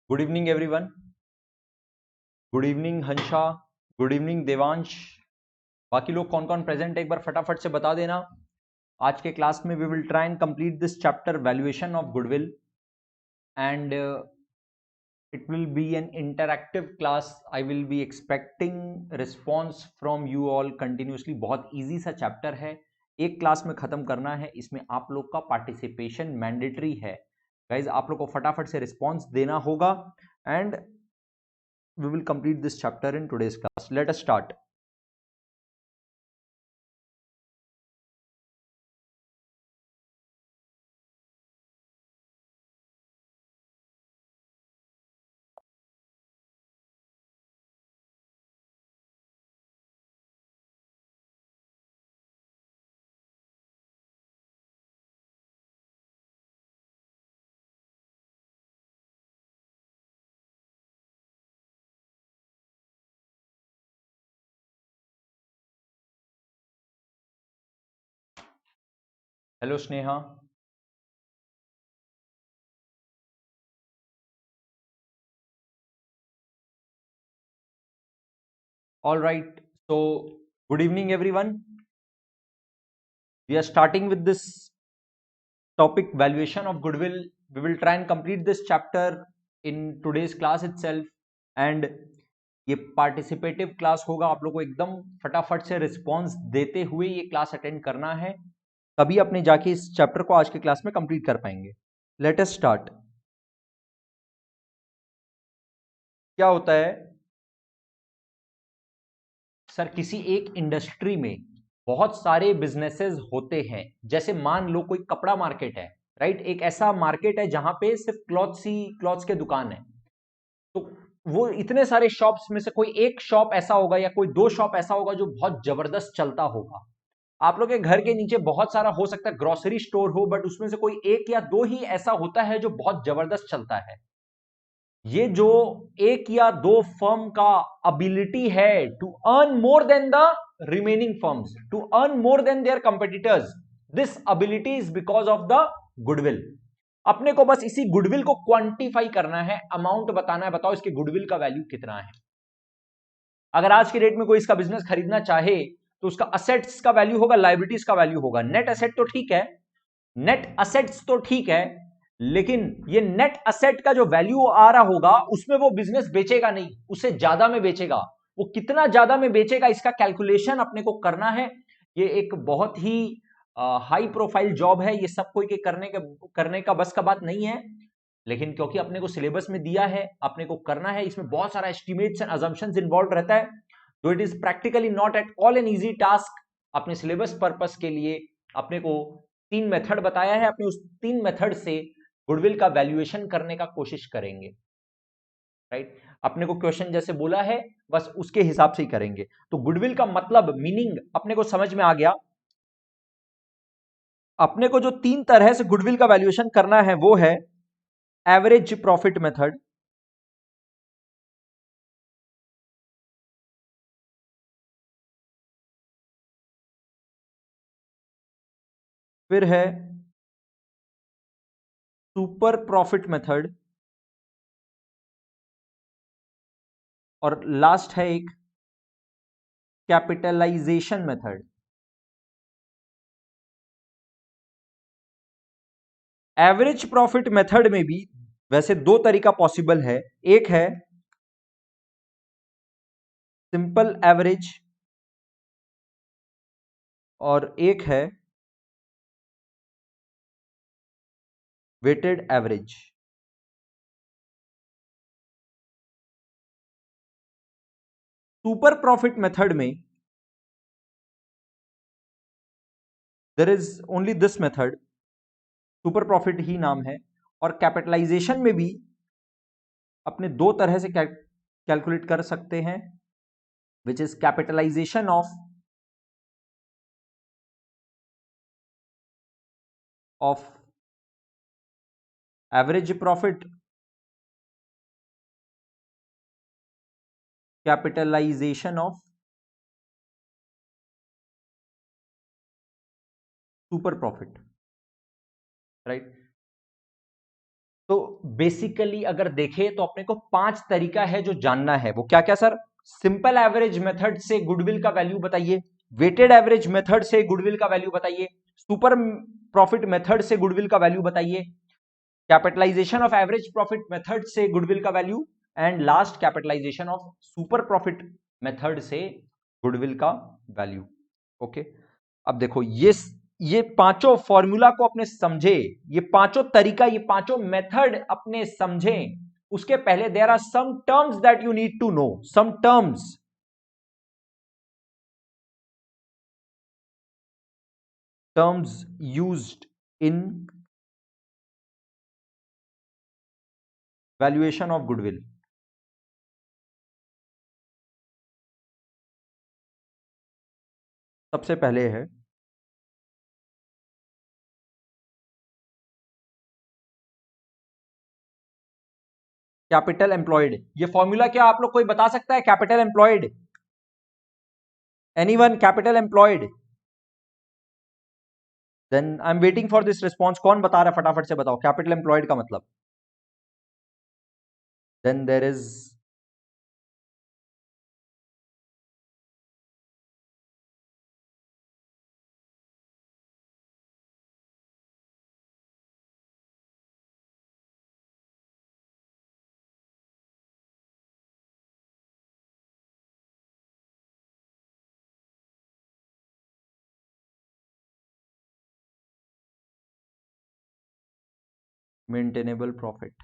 Good evening everyone. Good evening Hansa. Good evening Devansh. बाकी लोग कौन कौन प्रेजेंट है एक बार फटाफट से बता देना। आज के क्लास में we will try and complete this chapter valuation of goodwill and it will be an interactive class. I will be expecting response from you all continuously. बहुत easy सा चैप्टर है, एक क्लास में खत्म करना है। इसमें आप लोग का पार्टिसिपेशन मैंडेटरी है गाइज। आप लोग को फटाफट से रिस्पॉन्स देना होगा and we will complete this chapter in today's class. Let us start. Hello Sneha. All right. So good evening everyone. We are starting with this topic valuation of goodwill. We will try and complete this chapter in today's class itself and ये participative class होगा। आप लोग को एकदम फटाफट से response देते हुए ये क्लास अटेंड करना है, तभी अपने जाके इस चैप्टर को आज के क्लास में कंप्लीट कर पाएंगे। Let us start. क्या होता है सर, किसी एक इंडस्ट्री में बहुत सारे बिजनेसेस होते हैं। जैसे मान लो कोई कपड़ा मार्केट है, राइट। एक ऐसा मार्केट है जहां पे सिर्फ क्लॉथ्स के दुकान है। तो वो इतने सारे शॉप्स में से कोई एक शॉप ऐसा होगा या कोई दो शॉप ऐसा होगा जो बहुत जबरदस्त चलता होगा। आप लोग के घर के नीचे बहुत सारा हो सकता है ग्रोसरी स्टोर हो, बट उसमें से कोई एक या दो ही ऐसा होता है जो बहुत जबरदस्त चलता है। ये जो एक या दो फर्म का अबिलिटी है to earn more than the remaining firms, to earn more than their competitors, this ability is because of the goodwill. अपने को बस इसी गुडविल को क्वांटिफाई करना है, अमाउंट बताना है। बताओ इसके गुडविल का वैल्यू कितना है। अगर आज के डेट में कोई इसका बिजनेस खरीदना चाहे तो उसका असेट्स का वैल्यू होगा, लाइबिलिटीज का वैल्यू होगा। नेट असेट तो ठीक है, नेट असेट्स तो ठीक है, लेकिन ये नेट असेट का जो वैल्यू आ रहा होगा उसमें वो बिजनेस बेचेगा नहीं, उससे ज्यादा में बेचेगा। वो कितना ज्यादा में बेचेगा इसका कैलकुलेशन अपने को करना है। ये एक बहुत ही हाई प्रोफाइल जॉब है, ये सब कोई के करने का बस का बात नहीं है, लेकिन क्योंकि अपने को सिलेबस में दिया है, अपने को करना है। इसमें बहुत सारा एस्टिमेट्स एंड अजम्पशंस इन्वॉल्व रहता है, तो it is practically not at all an easy task. अपने सिलेबस पर्पस के लिए अपने को 3 मेथड बताया है, अपने उस 3 मेथड से गुडविल का वैल्यूएशन करने का कोशिश करेंगे, राइट। अपने को क्वेश्चन जैसे बोला है बस उसके हिसाब से ही करेंगे। तो गुडविल का मतलब, मीनिंग अपने को समझ में आ गया। अपने को जो 3 तरह से गुडविल का वैल्यूएशन करना है वो है एवरेज प्रॉफिट मेथड, फिर है सुपर प्रॉफिट मेथड, और लास्ट है एक capitalization method. Average profit method में भी वैसे 2 तरीका पॉसिबल है। एक है सिंपल एवरेज और एक है weighted average. Super profit method में there is only this method, super profit ही नाम है। और कैपिटलाइजेशन में भी अपने 2 तरह से कैलकुलेट कर सकते हैं, which is capitalization of average profit, capitalization of super profit, right. तो बेसिकली अगर देखें तो अपने को 5 तरीका है जो जानना है। वो क्या क्या सर? सिंपल एवरेज मेथड से गुडविल का वैल्यू बताइए, वेटेड एवरेज मेथड से गुडविल का वैल्यू बताइए, सुपर प्रॉफिट मेथड से गुडविल का वैल्यू बताइए, capitalization of average profit method से गुडविल का value, and last capitalization of super profit method से गुडविल का वैल्यू। ओके, अब देखो ये पांचों फॉर्मूला को अपने समझे, ये पांचों तरीका, ये पांचों मेथड अपने समझे, उसके पहले there are some terms that you need to know, some terms used in valuation of goodwill. सबसे पहले है कैपिटल एम्प्लॉयड। ये फॉर्मूला क्या आप लोग कोई बता सकता है? Capital employed, anyone? Capital employed? Then I am waiting for this response. कौन बता रहा है? फटाफट से बताओ कैपिटल एम्प्लॉयड का मतलब। Then there is maintainable profit.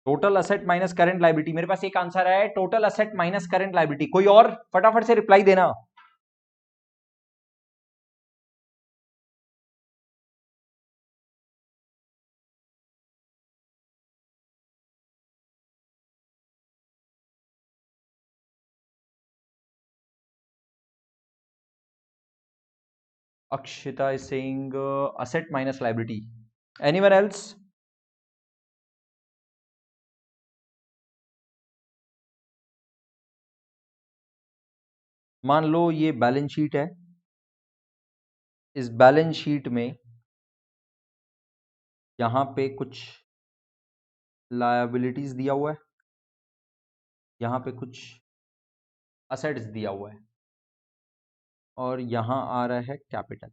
Total asset minus current liability. मेरे पास एक आंसर है, total asset minus current liability. कोई और फटाफट से रिप्लाई देना। Akshita is saying asset minus liability. Anyone else? मान लो ये बैलेंस शीट है, इस बैलेंस शीट में यहां पे कुछ लायबिलिटीज दिया हुआ है, यहां पे कुछ असेट्स दिया हुआ है, और यहां आ रहा है कैपिटल।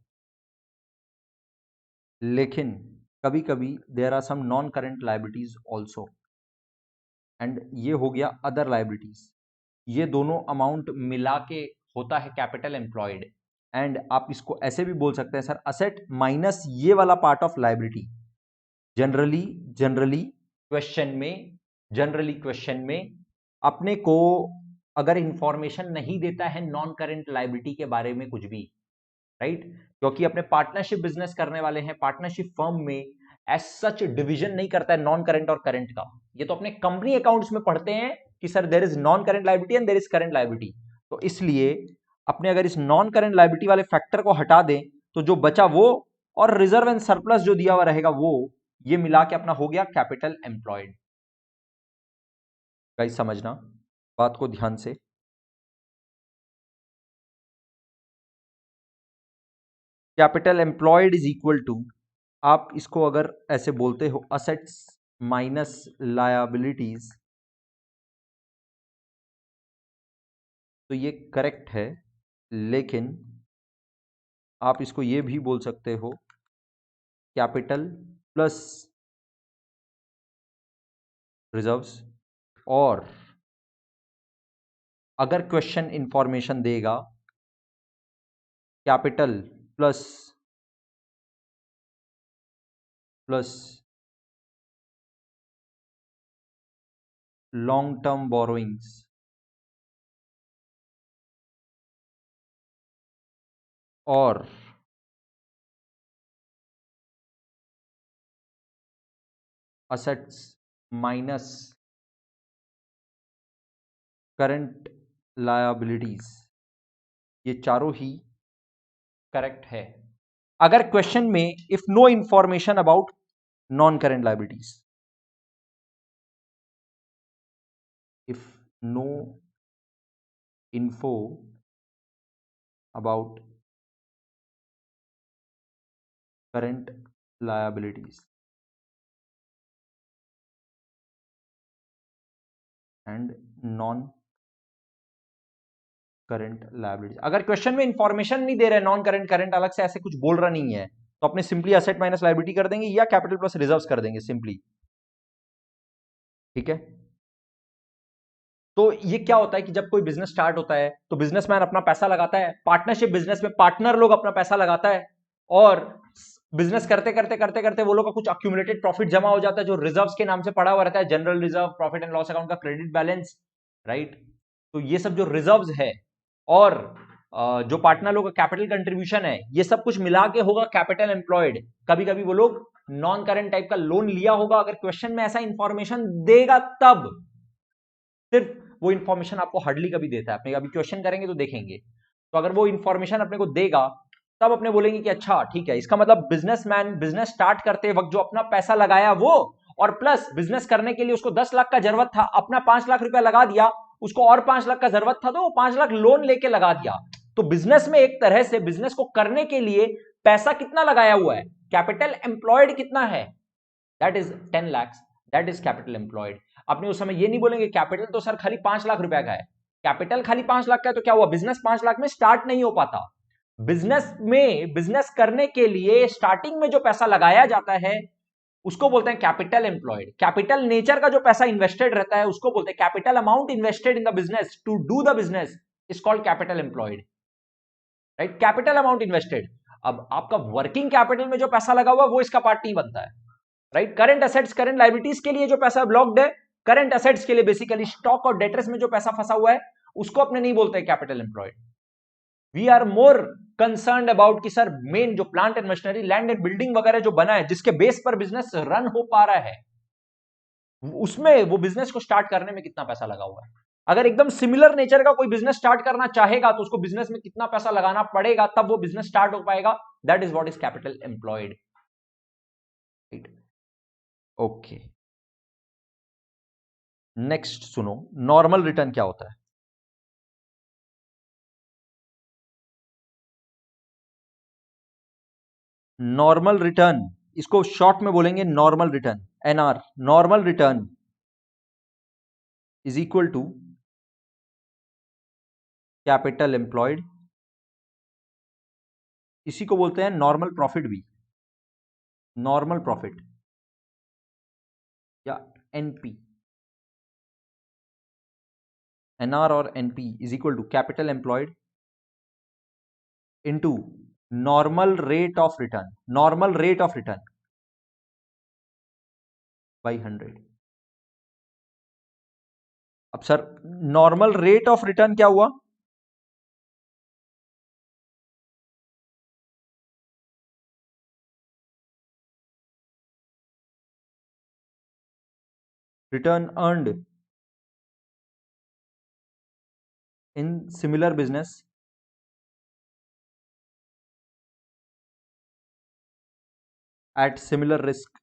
लेकिन कभी कभी there are some non current liabilities also, and ये हो गया अदर लायबिलिटीज। ये दोनों अमाउंट मिला के होता है कैपिटल एम्प्लॉयड। एंड आप इसको ऐसे भी बोल सकते हैं सर, असेट माइनस ये वाला part of liability. Generally generally question में अपने को अगर इंफॉर्मेशन नहीं देता है नॉन करेंट लायबिलिटी के बारे में कुछ भी, राइट, क्योंकि अपने पार्टनरशिप बिजनेस करने वाले हैं, पार्टनरशिप फर्म में एज सच डिवीजन नहीं करता है नॉन करेंट और करेंट का। ये तो अपने कंपनी अकाउंट्स में पढ़ते हैं कि sir there is non current liability and there is current liability. तो इसलिए अपने अगर इस नॉन करेंट लायबिलिटी वाले फैक्टर को हटा दें तो जो बचा वो, और रिजर्व एंड सरप्लस जो दिया हुआ रहेगा वो, ये मिला के अपना हो गया कैपिटल एम्प्लॉयड। गाइस समझना बात को ध्यान से। Capital employed is equal to, आप इसको अगर ऐसे बोलते हो असेट्स माइनस लायबिलिटीज, तो ये करेक्ट है। लेकिन आप इसको ये भी बोल सकते हो कैपिटल प्लस रिजर्व्स, और अगर क्वेश्चन इंफॉर्मेशन देगा capital plus long term borrowings और असेट्स माइनस करंट लायबिलिटीज, ये चारों ही करेक्ट है अगर क्वेश्चन में if no information about non current liabilities, if no info about current liabilities and non current liabilities. अगर क्वेश्चन में इंफॉर्मेशन नहीं दे रहे, नॉन करंट करंट अलग से ऐसे कुछ बोल रहा नहीं है, तो अपने सिंपली असेट माइनस लायबिलिटी कर देंगे या कैपिटल प्लस रिजर्व्स कर देंगे सिंपली। ठीक है, तो ये क्या होता है कि जब कोई बिजनेस स्टार्ट होता है तो बिजनेसमैन अपना पैसा लगाता है, पार्टनरशिप बिजनेस में पार्टनर लोग अपना पैसा लगाता है और बिजनेस करते करते करते करते वो लोग का कुछ अक्यूमुलेटेड प्रॉफिट जमा हो जाता है जो रिजर्व्स के नाम से पड़ा हुआ रहता है, general reserve, profit and loss account का क्रेडिट बैलेंस, राइट। तो ये सब जो रिजर्व्स है और जो पार्टनर लोग का कैपिटल कंट्रीब्यूशन है, ये सब कुछ मिला के होगा कैपिटल एम्प्लॉयड। कभी कभी वो लोग नॉन करंट टाइप का लोन लिया होगा, अगर क्वेश्चन में ऐसा इंफॉर्मेशन देगा तब, सिर्फ वो इंफॉर्मेशन आपको हार्डली कभी देता है, अपने अभी क्वेश्चन करेंगे तो देखेंगे। तो अगर वो इंफॉर्मेशन अपने को देगा तब अपने बोलेंगे कि अच्छा ठीक है, इसका मतलब बिजनेसमैन बिजनेस स्टार्ट करते वक्त जो अपना पैसा लगाया वो, और प्लस बिजनेस करने के लिए उसको 10 लाख का जरूरत था, अपना 5 लाख रुपया लगा दिया, उसको और 5 लाख का जरूरत था तो वो 5 लाख लोन लेके लगा दिया। तो बिजनेस में एक तरह से बिजनेस को करने के लिए पैसा कितना लगाया हुआ है, कैपिटल एम्प्लॉयड कितना है, that is 10 lakh, that is capital employed. अपने उस समय ये नहीं बोलेंगे कैपिटल तो सर खाली 5 लाख रुपया का है, कैपिटल खाली 5 लाख का है तो क्या हुआ, बिजनेस 5 लाख में स्टार्ट नहीं हो पाता। बिजनेस में बिजनेस करने के लिए स्टार्टिंग में जो पैसा लगाया जाता है उसको बोलते हैं कैपिटल एम्प्लॉयड। कैपिटल नेचर का जो पैसा इन्वेस्टेड रहता है उसको बोलते हैं capital amount invested in the business to do the business is called capital employed, right, capital amount invested. अब आपका वर्किंग कैपिटल में जो पैसा लगा हुआ वो इसका पार्ट नहीं बनता है, right. Current assets current liabilities के लिए जो पैसा ब्लॉक्ड है, करंट एसेट्स के लिए बेसिकली स्टॉक और डेटर्स में जो पैसा फंसा हुआ है उसको अपने नहीं बोलते capital employed. We are more concern about कि सर मेन जो plant and machinery, land and building वगैरह जो बना है जिसके बेस पर बिजनेस रन हो पा रहा है, उसमें वो बिजनेस को स्टार्ट करने में कितना पैसा लगा हुआ है। अगर एकदम सिमिलर नेचर का कोई बिजनेस स्टार्ट करना चाहेगा तो उसको बिजनेस में कितना पैसा लगाना पड़ेगा तब वो बिजनेस स्टार्ट हो पाएगा, that is what is capital employed, okay. Next सुनो, नॉर्मल रिटर्न क्या होता है। नॉर्मल रिटर्न, इसको शॉर्ट में बोलेंगे normal return, NR. Normal return is equal to capital employed, इसी को बोलते हैं नॉर्मल प्रॉफिट भी, नॉर्मल प्रॉफिट या एनपी। एनआर और NP is equal to capital employed into normal rate of return, normal rate of return by 100। अब sir normal rate of return क्या हुआ, return earned in similar business at similar risk.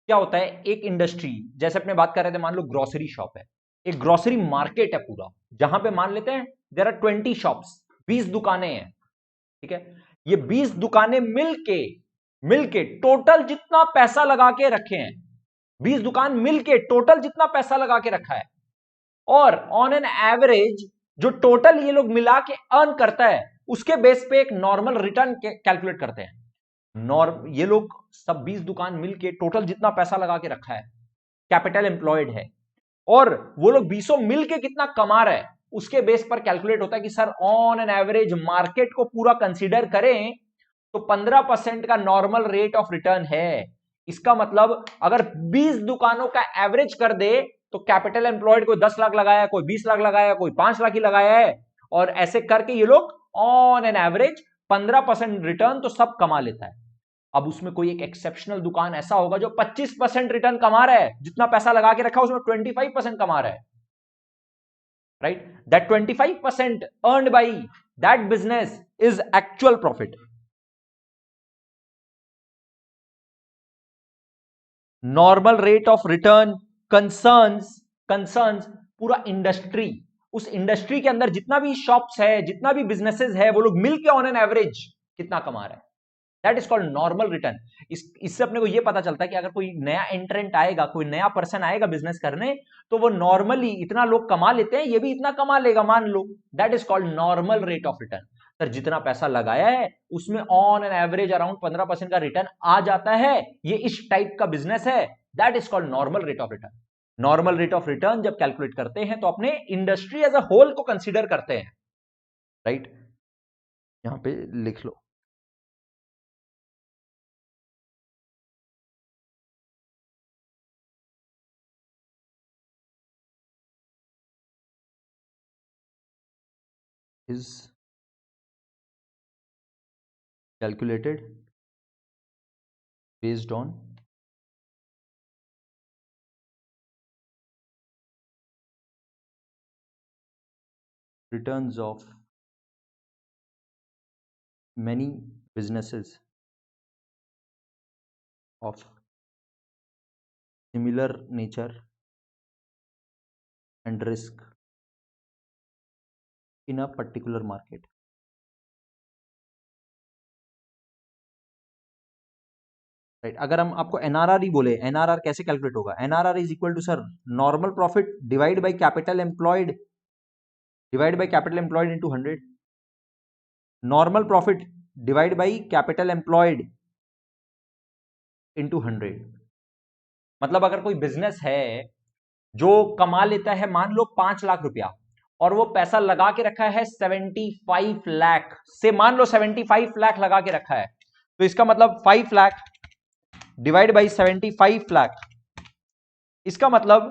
क्या होता है, एक industry जैसे अपने बात कर रहे थे, मान लो ग्रोसरी शॉप है, एक ग्रोसरी मार्केट है पूरा, जहां पे मान लेते हैं देयर आर 20 शॉप्स, 20 दुकानें हैं, ठीक है। ये 20 दुकानें मिलके मिलके टोटल जितना पैसा लगा के रखे हैं, 20 दुकान मिलके टोटल जितना पैसा लगा के रखा है, और ऑन एन एवरेज जो टोटल ये लोग मिला के अर्न करता है उसके बेस पे एक नॉर्मल रिटर्न कैलकुलेट करते हैं। ये लोग सब 20 दुकान मिलके टोटल जितना पैसा लगा के रखा है, कैपिटल एम्प्लॉयड है, और वो लोग 20 मिलके कितना कमा रहे हैं, उसके बेस पर कैलकुलेट होता है कि sir on an average market को पूरा कंसीडर करें तो 15% का नॉर्मल रेट ऑफ रिटर्न है। इसका मतलब अगर 20 दुकानों का एवरेज कर दे तो कैपिटल एम्प्लॉयड कोई 10 लाख लगाया, कोई 20 लाख लगाया, कोई 5 लाख ही लगाया है, और ऐसे करके ये लोग ऑन एन एवरेज 15% रिटर्न तो सब कमा लेता है। अब उसमें कोई एक एक्सेप्शनल दुकान ऐसा होगा जो 25% रिटर्न कमा रहा है, जितना पैसा लगा के रखा उसमें 25% कमा रहा है, right? That 25% earned by that business is actual profit. Normal rate of return concerns पूरा इंडस्ट्री, उस इंडस्ट्री के अंदर जितना भी शॉप्स है, जितना भी बिजनेसेस है, वो लोग मिलके ऑन एन एवरेज कितना कमा रहे हैं, that is called normal return. इससे अपने को यह पता चलता है कि अगर कोई नया एंट्रेंट आएगा, कोई नया पर्सन आएगा बिजनेस करने, तो वो नॉर्मली इतना लोग कमा लेते हैं, ये भी इतना कमा लेगा मान लो, that is called normal rate of return. Sir जितना पैसा लगाया है उसमें ऑन एन एवरेज अराउंड 15% का रिटर्न आ जाता है, ये इस टाइप का बिजनेस है, that is called normal rate of return. Normal rate of return जब कैलकुलेट करते हैं तो अपने इंडस्ट्री एज अ होल को कंसीडर करते हैं, राइट? यहां पे लिख लो is calculated based on returns of many businesses of similar nature and risk in a particular market. Right, अगर हम आपको एनआरआर ही बोले, एनआरआर कैसे कैलकुलेट होगा? NRR is equal to sir normal profit divide by capital employed into 100। Normal profit divide by capital employed into 100। मतलब अगर कोई business है जो कमा लेता है मान लो 5 लाख रुपया, और वो पैसा लगा के रखा है 75 लाख से, मान लो 75 लाख लगा के रखा है, तो इसका मतलब 5 लाख डिवाइड बाई 75 लाख, इसका मतलब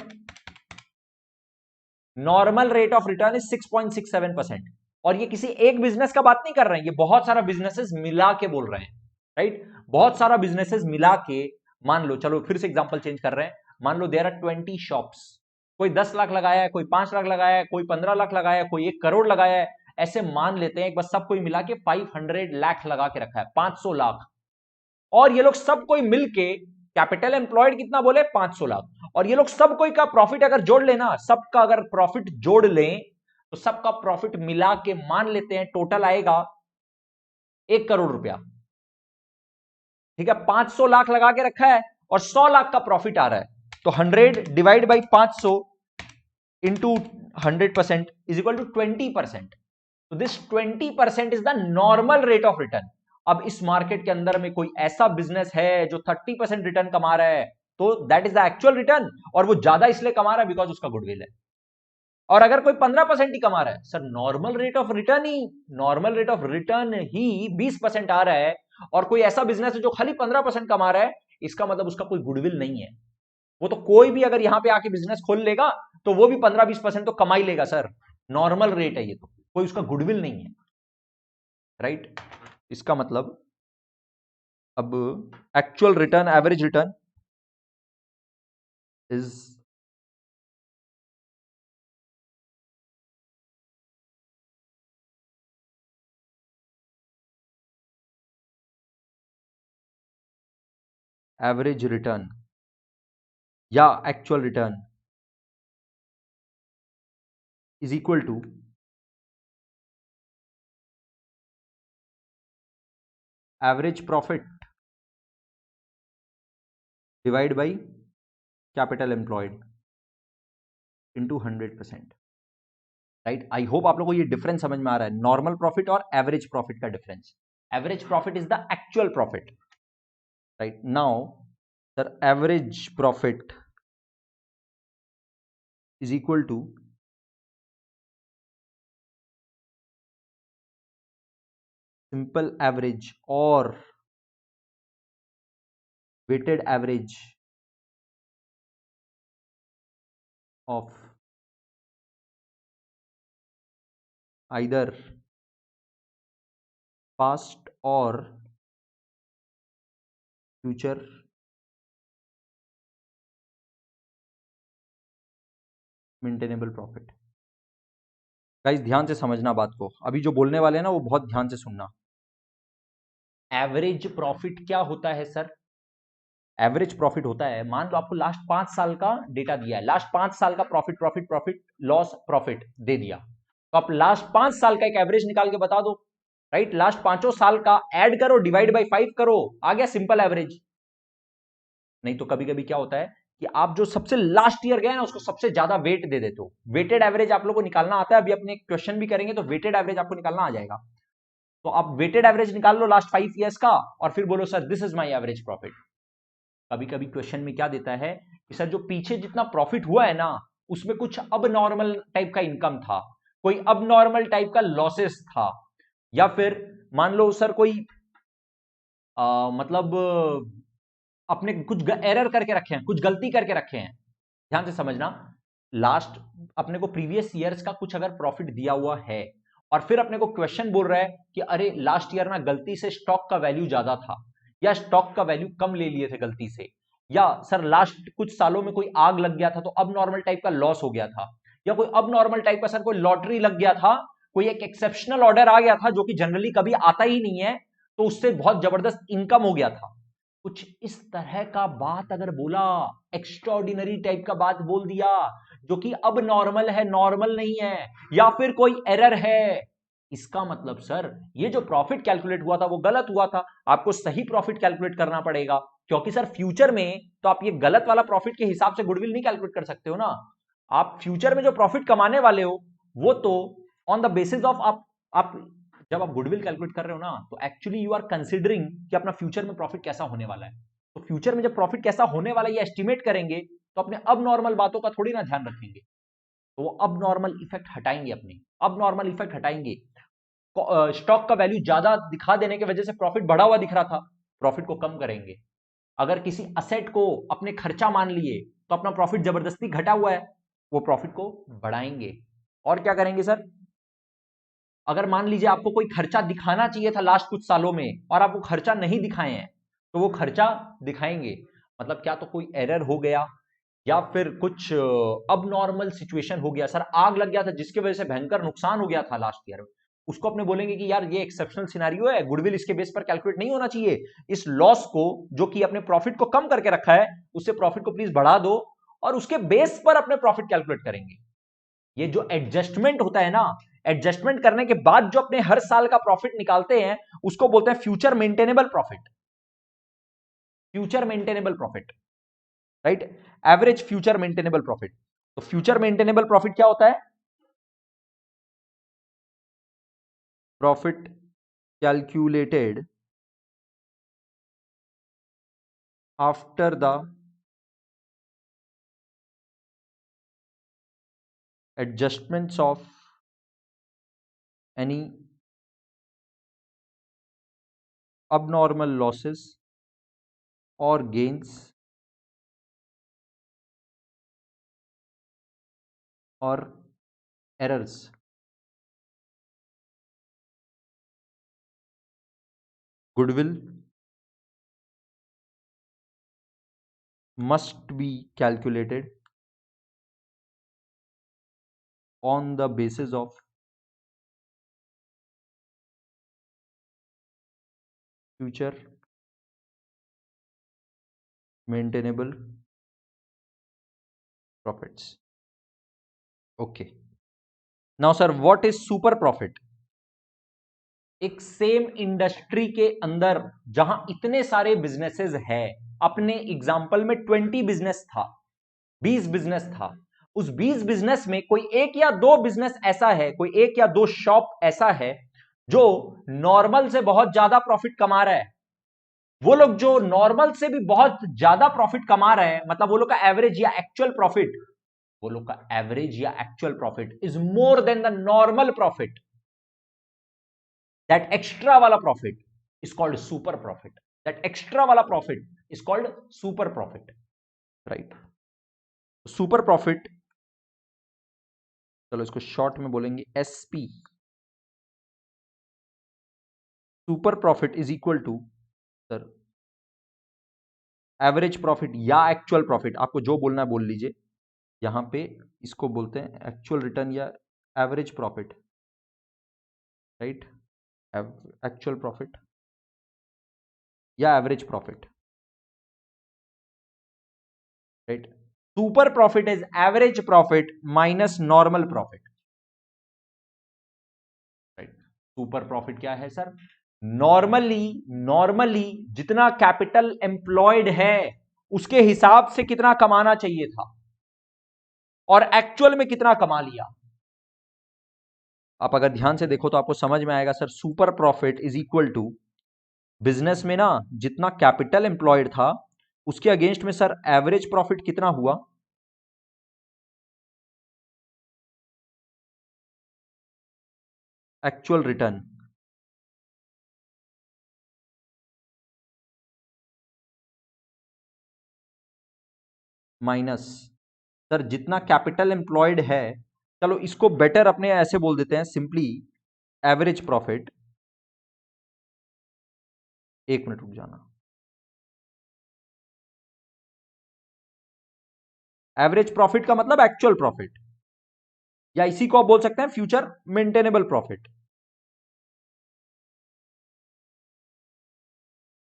normal rate of return is 6.67%। और ये किसी एक बिजनेस का बात नहीं कर रहे हैं, ये बहुत सारा बिजनेसेस मिला के बोल रहे हैं, राइट? बहुत सारा बिजनेसेस मिला के, मान लो, चलो फिर से एग्जांपल चेंज कर रहे हैं, मान लो देयर आर 20 शॉप्स, कोई 10 लाख लगाया है, कोई 5 लाख लगाया है, कोई 15 लाख लगाया है, कोई 1 करोड़ लगाया है, ऐसे मान लेते हैं एक बार सब कोई मिला के 500 लाख लगा के रखा है, 500 लाख। और ये लोग सब कोई मिलके कैपिटल एम्प्लॉयड कितना बोले? 500 लाख। और ये लोग सब कोई का प्रॉफिट अगर जोड़ लेना, सबका अगर प्रॉफिट जोड़ लें तो सबका प्रॉफिट मिला के मान लेते हैं टोटल आएगा 1 करोड़ रुपया, ठीक है? 500 लाख लगा के रखा है और 100 लाख का प्रॉफिट आ रहा है, तो 100 divide by 500 into 100% is equal to 20%। तो this 20% is the normal rate of return. अब इस मार्केट के अंदर में कोई ऐसा बिजनेस है जो 30% रिटर्न कमा रहा है, तो that is the actual return, और वो ज्यादा इसलिए कमा रहा है बिकॉज उसका गुडविल है। और अगर कोई 15% ही कमा रहा है, sir normal rate of return ही 20% आ रहा है, और कोई ऐसा बिजनेस है जो खाली 15% कमा रहा है, इसका मतलब उसका कोई गुडविल नहीं है। वो तो कोई भी अगर यहां पे आके बिजनेस खोल लेगा तो वो भी 15-20% तो कमा ही लेगा सर, नॉर्मल रेट है ये, तो कोई उसका गुडविल नहीं है, राइट? इसका मतलब अब actual return, average return is average return या actual return is equal to average profit divide by capital employed into 100%। Right. I hope आप लोगों को ये डिफरेंस समझ में आ रहा है, नॉर्मल प्रॉफिट और एवरेज प्रॉफिट का difference. Average profit is the actual profit, right. Now sir average profit is equal to simple average और weighted average of either past और फ्यूचर मेंटेनेबल प्रॉफिट। गाइस ध्यान से समझना बात को, अभी जो बोलने वाले हैं ना वो बहुत ध्यान से सुनना। एवरेज प्रॉफिट क्या होता है सर? एवरेज प्रॉफिट होता है, मान लो आपको लास्ट 5 साल का डेटा दिया है, लास्ट 5 साल का profit profit profit loss profit दे दिया, तो आप लास्ट 5 साल का एक एवरेज निकाल के बता दो, राइट। लास्ट 5 साल का ऐड करो, डिवाइड बाय 5 करो, आ गया सिंपल एवरेज। नहीं तो कभी कभी क्या होता है कि आप जो सबसे लास्ट ईयर गए ना उसको सबसे ज्यादा वेट दे देते हो। वेटेड एवरेज आप लोगों को निकालना आता है, अभी अपने क्वेश्चन भी करेंगे तो वेटेड एवरेज आपको निकालना आ जाएगा। तो आप वेटेड एवरेज निकाल लो लास्ट 5 ईयर्स का और फिर बोलो sir this is my average profit. कभी कभी क्वेश्चन में क्या देता है कि सर जो पीछे जितना प्रॉफिट हुआ है ना उसमें कुछ अब नॉर्मल टाइप का इनकम था, कोई अब नॉर्मल टाइप का लॉसेस था, या फिर मान लो सर कोई मतलब अपने कुछ एरर करके रखे हैं, कुछ गलती करके रखे हैं। ध्यान से समझना, लास्ट अपने को प्रीवियस ईयर्स का कुछ अगर प्रॉफिट दिया हुआ है और फिर अपने को क्वेश्चन बोल रहा है कि अरे लास्ट ईयर ना गलती से स्टॉक का वैल्यू ज्यादा था या स्टॉक का वैल्यू कम ले लिए थे गलती से, या सर लास्ट कुछ सालों में कोई आग लग गया था तो अब नॉर्मल टाइप का लॉस हो गया था, या कोई अब नॉर्मल टाइप का सर कोई लॉटरी लग गया था, कोई एक एक्सेप्शनल ऑर्डर आ गया था जो कि जनरली कभी आता ही नहीं है, तो उससे बहुत जबरदस्त इनकम हो गया था। कुछ इस तरह का बात अगर बोला, एक्स्ट्राऑर्डिनरी टाइप का बात बोल दिया जो कि अब नॉर्मल है, नॉर्मल नहीं है, या फिर कोई एरर है, इसका मतलब सर ये जो प्रॉफिट कैलकुलेट हुआ था वो गलत हुआ था, आपको सही प्रॉफिट कैलकुलेट करना पड़ेगा। क्योंकि सर फ्यूचर में तो आप ये गलत वाला प्रॉफिट के हिसाब से गुडविल नहीं कैलकुलेट कर सकते हो ना। आप फ्यूचर में जो प्रॉफिट कमाने वाले हो वो तो ऑन द बेसिस ऑफ आप जब आप गुडविल कैलकुलेट कर रहे हो ना तो एक्चुअली यू आर कंसिडरिंग कि अपना फ्यूचर में प्रॉफिट कैसा होने वाला है। तो फ्यूचर में जब प्रॉफिट कैसा होने वाला है ये एस्टिमेट करेंगे तो अपने अब नॉर्मल बातों का थोड़ी ना ध्यान रखेंगे, तो वो अब नॉर्मल इफेक्ट हटाएंगे, अपने अब नॉर्मल इफेक्ट हटाएंगे। स्टॉक का वैल्यू ज्यादा दिखा देने की वजह से प्रॉफिट बढ़ा हुआ दिख रहा था, प्रॉफिट को कम करेंगे। अगर किसी असेट को अपने खर्चा मान लिए तो अपना प्रॉफिट जबरदस्ती घटा हुआ है, वो प्रॉफिट को बढ़ाएंगे। और क्या करेंगे सर, अगर मान लीजिए आपको कोई खर्चा दिखाना चाहिए था लास्ट कुछ सालों में और आप वो खर्चा नहीं दिखाए हैं तो वो खर्चा दिखाएंगे। मतलब क्या, तो कोई एरर हो गया या फिर कुछ अब नॉर्मल सिचुएशन हो गया, सर आग लग गया था जिसकी वजह से भयंकर नुकसान हो गया था लास्ट ईयर, उसको अपने बोलेंगे कि यार ये एक्सेप्शनल सिनेरियो है, गुडविल इसके बेस पर कैलकुलेट नहीं होना चाहिए, इस लॉस को जो कि अपने प्रॉफिट को कम करके रखा है उससे प्रॉफिट को प्लीज बढ़ा दो, और उसके बेस पर अपने प्रॉफिट कैलकुलेट करेंगे। ये जो एडजस्टमेंट होता है ना, एडजस्टमेंट करने के बाद जो अपने हर साल का प्रॉफिट निकालते हैं उसको बोलते हैं future maintainable profit. Future maintainable profit, right, average future maintainable profit. तो फ्यूचर मेंटेनेबल प्रॉफिट क्या होता है? Profit calculated after the adjustments of any abnormal losses or gains or errors। Goodwill must be calculated on the basis of future maintainable profits। Okay, now sir what is super profit? एक same industry के अंदर जहां इतने सारे businesses है, अपने example में 20 business था, 20 बिजनेस था, उस 20 बिजनेस में कोई एक या दो बिजनेस ऐसा है, कोई एक या दो शॉप ऐसा है जो नॉर्मल से बहुत ज्यादा प्रॉफिट कमा रहा है। वो लोग जो नॉर्मल से भी बहुत ज्यादा प्रॉफिट कमा रहे हैं, मतलब वो लोग का एवरेज या एक्चुअल प्रॉफिट, वो लोग का एवरेज या actual profit is more than the normal profit, that extra वाला profit is called super profit, that extra वाला profit is called super profit, right. Super profit, चलो इसको शॉर्ट में बोलेंगे SP. Super profit is equal to sir average profit या actual profit, आपको जो बोलना है बोल लीजिए। यहां पे इसको बोलते हैं एक्चुअल रिटर्न या average profit, right. Actual profit या average profit, right. Super profit is average profit minus normal profit, right. Super profit क्या है सर? नॉर्मली जितना कैपिटल एम्प्लॉयड है उसके हिसाब से कितना कमाना चाहिए था और एक्चुअल में कितना कमा लिया। आप अगर ध्यान से देखो तो आपको समझ में आएगा sir, super profit is equal to business में ना जितना कैपिटल एम्प्लॉयड था उसके अगेंस्ट में सर एवरेज प्रॉफिट कितना हुआ, एक्चुअल रिटर्न, माइनस सर जितना कैपिटल एम्प्लॉयड है। चलो इसको बेटर अपने ऐसे बोल देते हैं सिंपली, एवरेज प्रॉफिट। एक मिनट रुक जाना। एवरेज प्रॉफिट का मतलब एक्चुअल प्रॉफिट, या इसी को आप बोल सकते हैं future maintainable profit,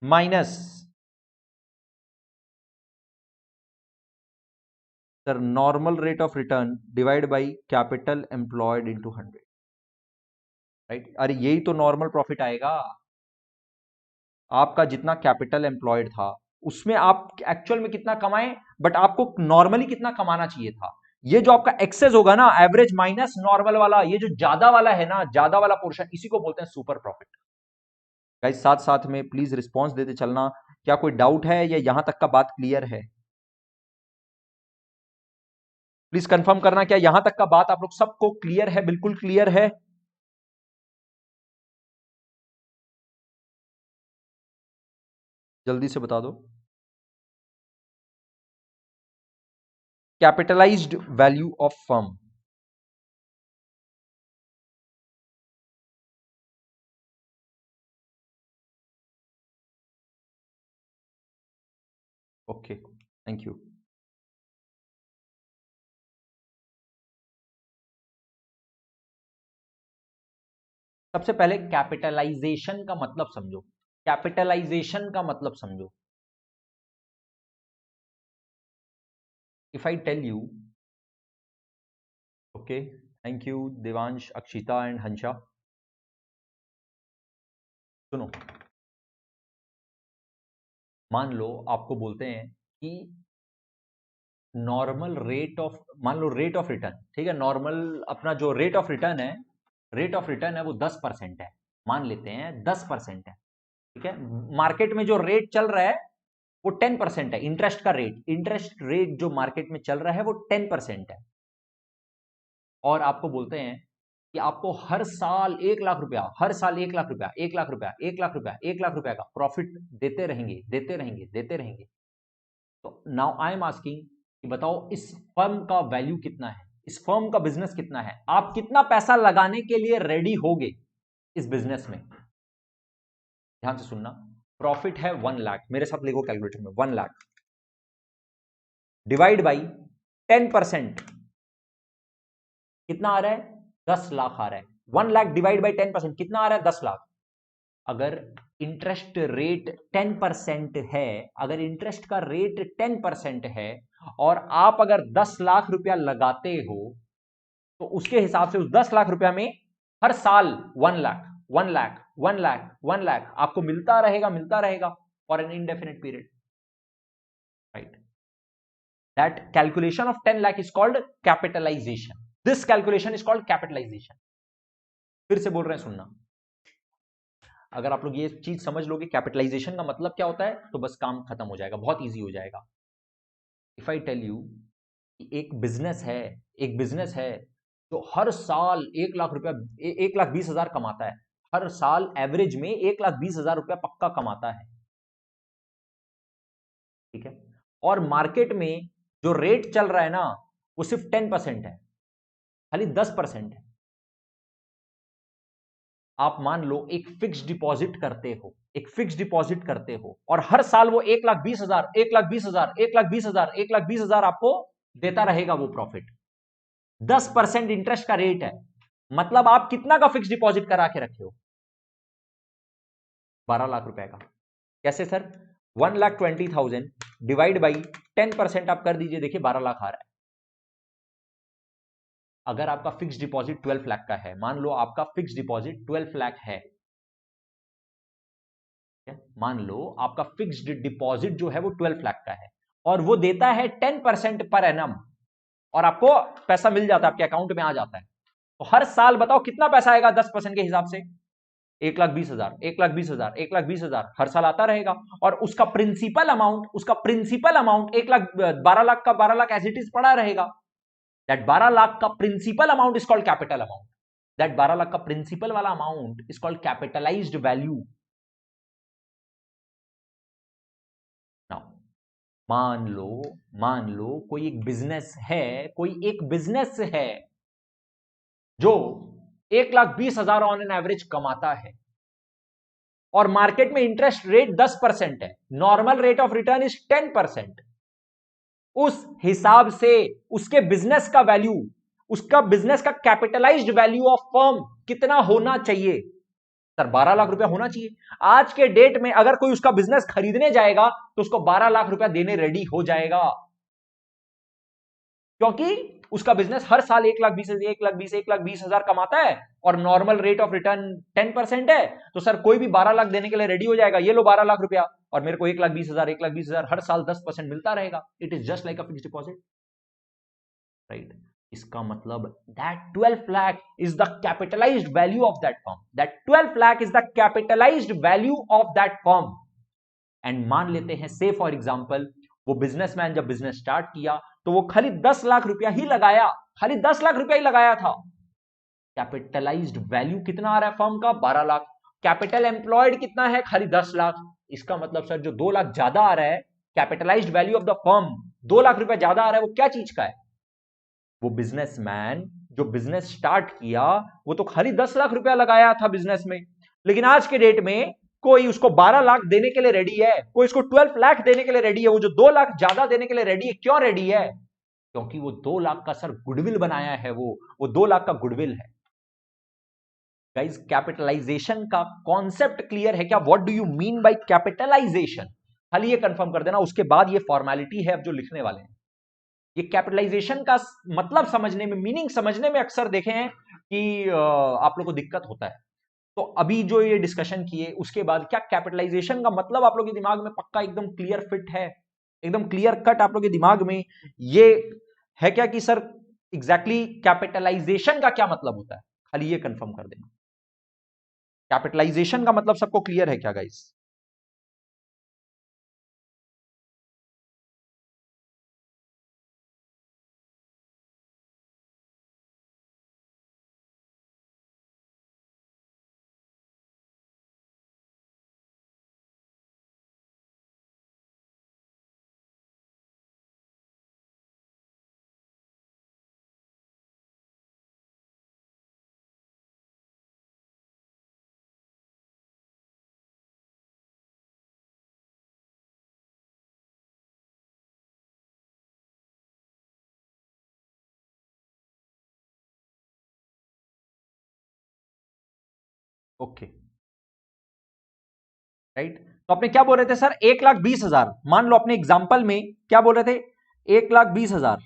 minus sir normal rate of return divide by capital employed into 100, right. अरे यही तो नॉर्मल प्रॉफिट आएगा, आपका जितना कैपिटल एम्प्लॉयड था उसमें आप एक्चुअल में कितना कमाए, बट आपको नॉर्मली कितना कमाना चाहिए था। ये जो आपका एक्सेस होगा ना, एवरेज माइनस नॉर्मल वाला, ये जो ज्यादा वाला है ना, ज्यादा वाला पोर्शन, इसी को बोलते हैं सुपर प्रॉफिट। गाइस साथ साथ में प्लीज रिस्पॉन्स देते चलना, क्या कोई डाउट है या यहां तक का बात क्लियर है? प्लीज कंफर्म करना, क्या यहां तक का बात आप लोग सबको क्लियर है? बिल्कुल क्लियर है? जल्दी से बता दो। Capitalised value of firm, okay thank you. सबसे पहले कैपिटलाइजेशन का मतलब समझो, कैपिटलाइजेशन का मतलब समझो। If I tell you, okay thank you Devansh, Akshita and Hansa, सुनो। मान लो आपको बोलते हैं कि नॉर्मल रेट ऑफ, मान लो रेट ऑफ रिटर्न, ठीक है, नॉर्मल अपना जो रेट ऑफ रिटर्न है, रेट ऑफ रिटर्न है वो 10% है, मान लेते हैं 10% है, ठीक है। मार्केट में जो रेट चल रहा है वो 10% है, इंटरेस्ट का रेट, इंटरेस्ट रेट जो मार्केट में चल रहा है वो 10% है। और आपको बोलते हैं कि आपको हर साल 1 लाख रुपया, हर साल 1 लाख रुपया, 1 लाख रुपया, 1 लाख रुपया, 1 लाख रुपया का प्रॉफिट देते रहेंगे, देते रहेंगे, देते रहेंगे। तो नाउ आई एम आस्किंग कि बताओ इस फर्म का वैल्यू कितना है, इस फर्म का बिजनेस कितना है, आप कितना पैसा लगाने के लिए रेडी होगे इस बिजनेस में? ध्यान से सुनना। प्रॉफिट है 1 लाख, मेरे साथ लिखो कैलकुलेटर में, 1 लाख डिवाइड बाई 10%, कितना आ रहा है? 10 लाख आ रहा है। 1 लाख डिवाइड बाई 10% कितना आ रहा है? 10 लाख। अगर इंटरेस्ट रेट 10% है, अगर इंटरेस्ट का रेट 10% है और आप अगर 10 लाख रुपया लगाते हो, तो उसके हिसाब से उस 10 लाख रुपया में हर साल 1 लाख, 1 लाख, 1 लाख, 1 लाख आपको मिलता रहेगा, मिलता रहेगा for an indefinite period, right. That calculation of 10 lakh is called capitalization. This calculation is called capitalization. फिर से बोल रहे हैं, सुनना. अगर आप लोग ये चीज समझ लोगे कैपिटलाइजेशन का मतलब क्या होता है, तो बस काम खत्म हो जाएगा, बहुत इजी हो जाएगा. इफ आई टेल यू, एक बिजनेस है जो हर साल 1 लाख रुपया 1,20,000 कमाता है. हर साल एवरेज में 1,20,000 रुपया पक्का कमाता है. ठीक है. और मार्केट में जो रेट चल रहा है ना, वो सिर्फ 10% है, खाली 10% है. आप मान लो एक फिक्स डिपॉजिट करते हो और हर साल वो 1,20,000 1,20,000 1,20,000 1,20,000 आपको देता रहेगा वो प्रॉफिट. 10% इंटरेस्ट का रेट है. मतलब आप कितना का फिक्स डिपॉजिट करा के रखे हो? 12 लाख रुपए का. कैसे सर? 1,20,000 डिवाइड बाई 10% आप कर दीजिए, देखिए 12 लाख आ रहा है. अगर आपका फिक्स डिपॉजिट 12 लाख का है, मान लो आपका फिक्स डिपॉजिट 12 लाख है, मान लो आपका फिक्स्ड डिपॉजिट जो है वो 12 लाख का है और वो देता है 10% पर एनम, और आपको पैसा मिल जाता है, आपके अकाउंट में आ जाता है. तो हर साल बताओ कितना पैसा आएगा 10% के हिसाब से? 1,20,000 1,20,000 1,20,000 हर साल आता रहेगा. और उसका प्रिंसिपल अमाउंट 1,12,00,000 का 12 लाख एज इट इज पड़ा रहेगा. दैट 12 लाख का principal amount is called capital amount. That 12 lakh का प्रिंसिपल वाला amount is called capitalized value. मान लो कोई एक बिजनेस है जो 1,20,000 ऑन एन एवरेज कमाता है और मार्केट में इंटरेस्ट रेट 10% है, normal rate of return is 10%. उस हिसाब से उसके बिजनेस का वैल्यू, उसका बिजनेस का कैपिटलाइज्ड वैल्यू ऑफ फर्म कितना होना चाहिए? सर 12 लाख रुपया होना चाहिए. आज के डेट में अगर कोई उसका बिजनेस खरीदने जाएगा तो उसको 12 लाख रुपया देने रेडी हो जाएगा, क्योंकि उसका बिजनेस हर साल 1,20,000 कमाता है और नॉर्मल रेट ऑफ रिटर्न 10% है. तो सर कोई भी 12 लाख देने के लिए रेडी हो जाएगा, ये लो 12 लाख रुपया और मेरे को 1,20,000 हर साल 10% मिलता रहेगा. It is just like a fixed deposit, right. इसका मतलब that 12 lakh is the capitalised value of that firm. That 12 lakh is the capitalised value of that firm. And मान लेते हैं, से फॉर एग्जांपल, वो बिजनेसमैन जब बिजनेस स्टार्ट किया तो वो खाली 10 लाख रुपया ही लगाया, खाली 10 लाख रुपया ही लगाया था. कैपिटलाइज्ड वैल्यू कितना आ रहा है फर्म का? 12 लाख. कैपिटल एम्प्लॉयड कितना है? खाली 10 लाख. इसका मतलब सर जो 2 लाख ज्यादा आ रहा है, capitalised value of the firm 2 lakh रुपया ज्यादा आ रहा है, वो क्या चीज का है? वो बिजनेसमैन जो बिजनेस स्टार्ट किया वो तो खाली 10 लाख रुपया लगाया था बिजनेस में, लेकिन आज के डेट में कोई उसको 12 लाख देने के लिए रेडी है, कोई इसको 12 लाख देने के लिए रेडी है. वो जो 2 लाख ज्यादा देने के लिए रेडी है, क्यों रेडी है? क्योंकि वो 2 लाख का सर गुडविल बनाया है. वो 2 लाख का गुडविल है. गाइस, कैपिटलाइजेशन का कॉन्सेप्ट क्लियर है क्या? What do you mean by capitalization? खाली ये कंफर्म कर देना, उसके बाद ये फॉर्मेलिटी है अब जो लिखने वाले हैं. ये कैपिटलाइजेशन का मतलब समझने में, मीनिंग समझने में अक्सर देखे हैं कि आप लोग को दिक्कत होता है. तो अभी जो ये डिस्कशन किए उसके बाद क्या कैपिटलाइजेशन का मतलब आप लोग के दिमाग में पक्का एकदम क्लियर फिट है, एकदम क्लियर कट आप लोग के दिमाग में ये है क्या कि सर एग्जैक्टली कैपिटलाइजेशन का क्या मतलब होता है? खाली ये कंफर्म कर देना. कैपिटलाइजेशन का मतलब सबको क्लियर है क्या गाइस? Okay, right. तो आपने क्या बोल रहे थे सर? 1,20,000. मान लो अपने एग्जाम्पल में क्या बोल रहे थे? 1,20,000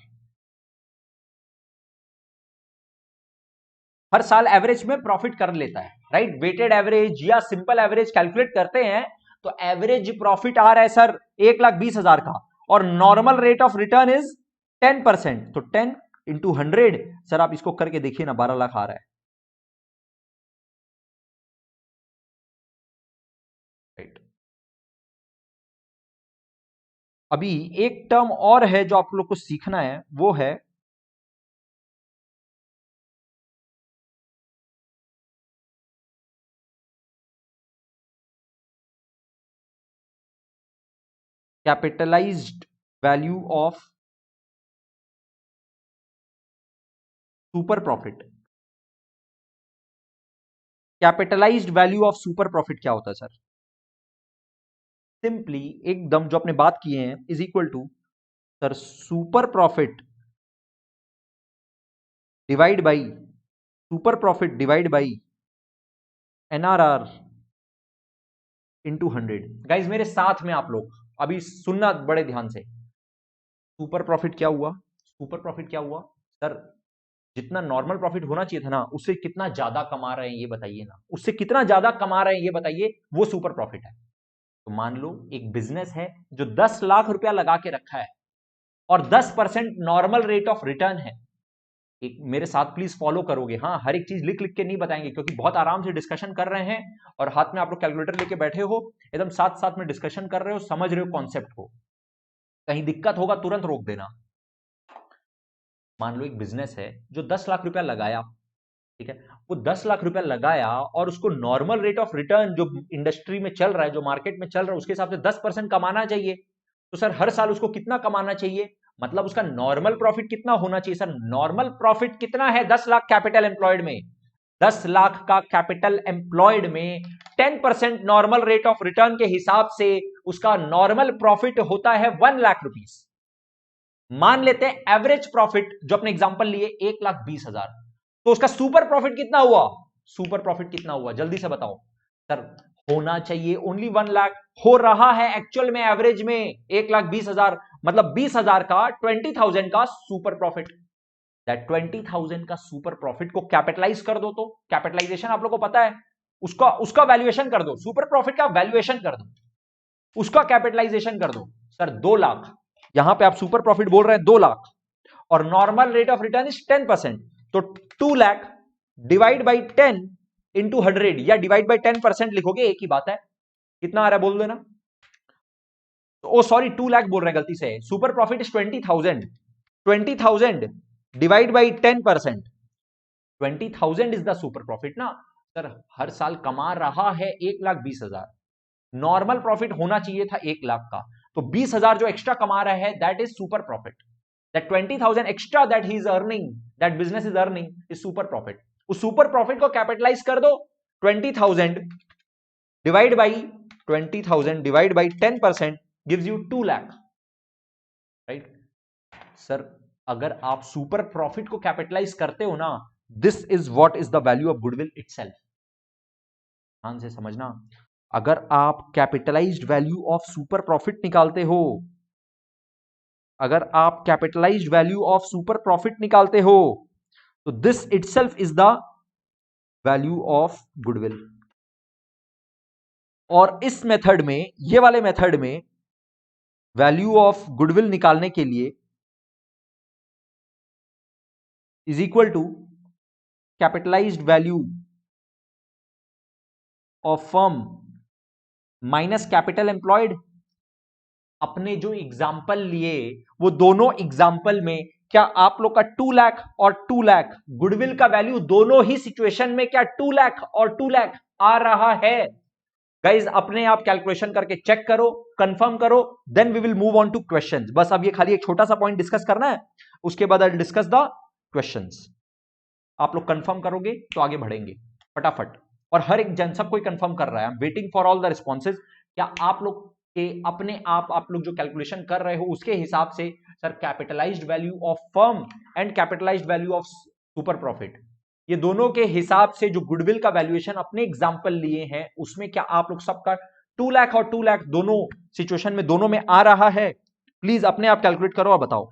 हर साल एवरेज में प्रॉफिट कर लेता है, राइट. वेटेड एवरेज या सिंपल एवरेज कैलकुलेट करते हैं तो एवरेज प्रॉफिट आ रहा है सर 1,20,000 का, और normal rate of return is 10%, तो 10 इंटू 100, सर आप इसको करके देखिए ना, 12 लाख आ रहा है, राइट। अभी एक टर्म और है जो आप लोग को सीखना है, वो है capitalised value of super profit. Capitalised value of super profit क्या होता है सर? सिंपली एकदम जो आपने बात किए हैं is equal to, sir super profit divide by, super profit divide by NRR into 100। Guys मेरे साथ में आप लोग अभी सुनना बड़े ध्यान से। सुपर प्रॉफिट क्या हुआ? सुपर प्रॉफिट क्या हुआ सर? जितना नॉर्मल प्रॉफिट होना चाहिए था ना, उससे कितना ज्यादा कमा रहे हैं ये बताइए ना, उससे कितना ज्यादा कमा रहे हैं ये बताइए, वो सुपर प्रॉफिट है। तो मान लो एक बिजनेस है जो 10 लाख रुपया लगा के रखा है और 10% नॉर्मल रेट ऑफ रिटर्न है। एक मेरे साथ प्लीज फॉलो करोगे, हाँ, हर एक चीज लिख लिख के नहीं बताएंगे, क्योंकि बहुत आराम से डिस्कशन कर रहे हैं और हाथ में आप लोग कैलकुलेटर लेके बैठे हो, एकदम साथ साथ में डिस्कशन कर रहे हो, समझ रहे हो कॉन्सेप्ट को। कहीं दिक्कत होगा तुरंत रोक देना। मान लो एक बिजनेस है जो 10 लाख रुपया लगाया, ठीक है, वो 10 लाख रुपया लगाया और उसको नॉर्मल रेट ऑफ रिटर्न जो इंडस्ट्री में चल रहा है, जो मार्केट में चल रहा है, उसके हिसाब से 10% कमाना चाहिए। तो सर हर साल उसको कितना कमाना चाहिए, मतलब उसका नॉर्मल प्रॉफिट कितना होना चाहिए? सर नॉर्मल प्रॉफिट कितना है 10 लाख कैपिटल एम्प्लॉयड में? 10 लाख का कैपिटल एम्प्लॉयड में 10% नॉर्मल रेट ऑफ रिटर्न के हिसाब से उसका नॉर्मल प्रॉफिट होता है 1 लाख रुपीस। मान लेते हैं एवरेज प्रॉफिट जो अपने एग्जांपल लिए 1,20,000, तो उसका सुपर प्रॉफिट कितना हुआ? सुपर प्रॉफिट कितना हुआ जल्दी से बताओ सर? होना चाहिए ओनली 1 लाख, हो रहा है एक्चुअल में एवरेज में 1,20,000, मतलब 20,000 का, 20,000 का सुपर प्रॉफिट। दैट 20,000 का सुपर प्रॉफिट को कैपिटलाइज कर दो, तो कैपिटलाइजेशन आप लोग को पता है, उसका उसका वैल्यूएशन कर दो, सुपर प्रॉफिट का वैल्यूएशन कर दो, उसका कैपिटलाइजेशन कर दो। सर 2 लाख, यहां पे आप सुपर प्रॉफिट बोल रहे हैं 2 लाख, और normal rate of return is 10%, तो 2 लाख डिवाइड बाई 10 इंटू 100, या डिवाइड बाई 10% लिखोगे एक ही बात है, कितना आ रहा है बोल देना। ओ सॉरी, 2 लाख बोल रहे हैं गलती से, super profit is 20,000, 20,000 divide by 10%, 20,000 is the super profit ना। सर हर साल कमा रहा है 1,20,000, नॉर्मल प्रॉफिट होना चाहिए था 1 लाख का, तो 20,000 जो एक्स्ट्रा कमा रहा है that is super profit. That 20,000 extra that he is earning, that business is earning, is super profit. उस सुपर प्रॉफिट को कैपिटलाइज कर दो, 20,000 divide by 20,000 divide by 10% gives you 2 lakh, right. Sir अगर आप सुपर प्रॉफिट को कैपिटलाइज करते हो ना, this is what is the value of goodwill itself. ध्यान से समझना, अगर आप capitalised value of super profit निकालते हो, अगर आप capitalised value of super profit निकालते हो, तो this itself is the value of goodwill. और इस मेथड में, ये वाले मेथड में, वैल्यू ऑफ गुडविल निकालने के लिए is equal to capitalised value of firm minus capital employed. अपने जो एग्जाम्पल लिए, वो दोनों एग्जाम्पल में क्या आप लोग का 2 लाख और 2 लाख गुडविल का वैल्यू दोनों ही सिचुएशन में क्या 2 लाख और 2 लाख आ रहा है? गाइज अपने आप कैलकुलेशन करके चेक करो, कंफर्म करो, then we will move on to questions. बस अब ये खाली एक छोटा सा पॉइंट डिस्कस करना है, उसके बाद आई डिस्कस द क्वेश्चंस। आप लोग कंफर्म करोगे तो आगे बढ़ेंगे फटाफट। और हर एक जन, सब कोई कंफर्म कर रहा है, आई am waiting for all the responses. क्या आप लोग के अपने आप लोग जो कैलकुलेशन कर रहे हो उसके हिसाब से, sir capitalised value of firm and capitalised value of super profit, ये दोनों के हिसाब से जो गुडविल का वैल्यूएशन अपने एग्जाम्पल लिए हैं, उसमें क्या आप लोग सबका 2 लाख और 2 लाख दोनों सिचुएशन में, दोनों में आ रहा है? प्लीज अपने आप कैलकुलेट करो और बताओ।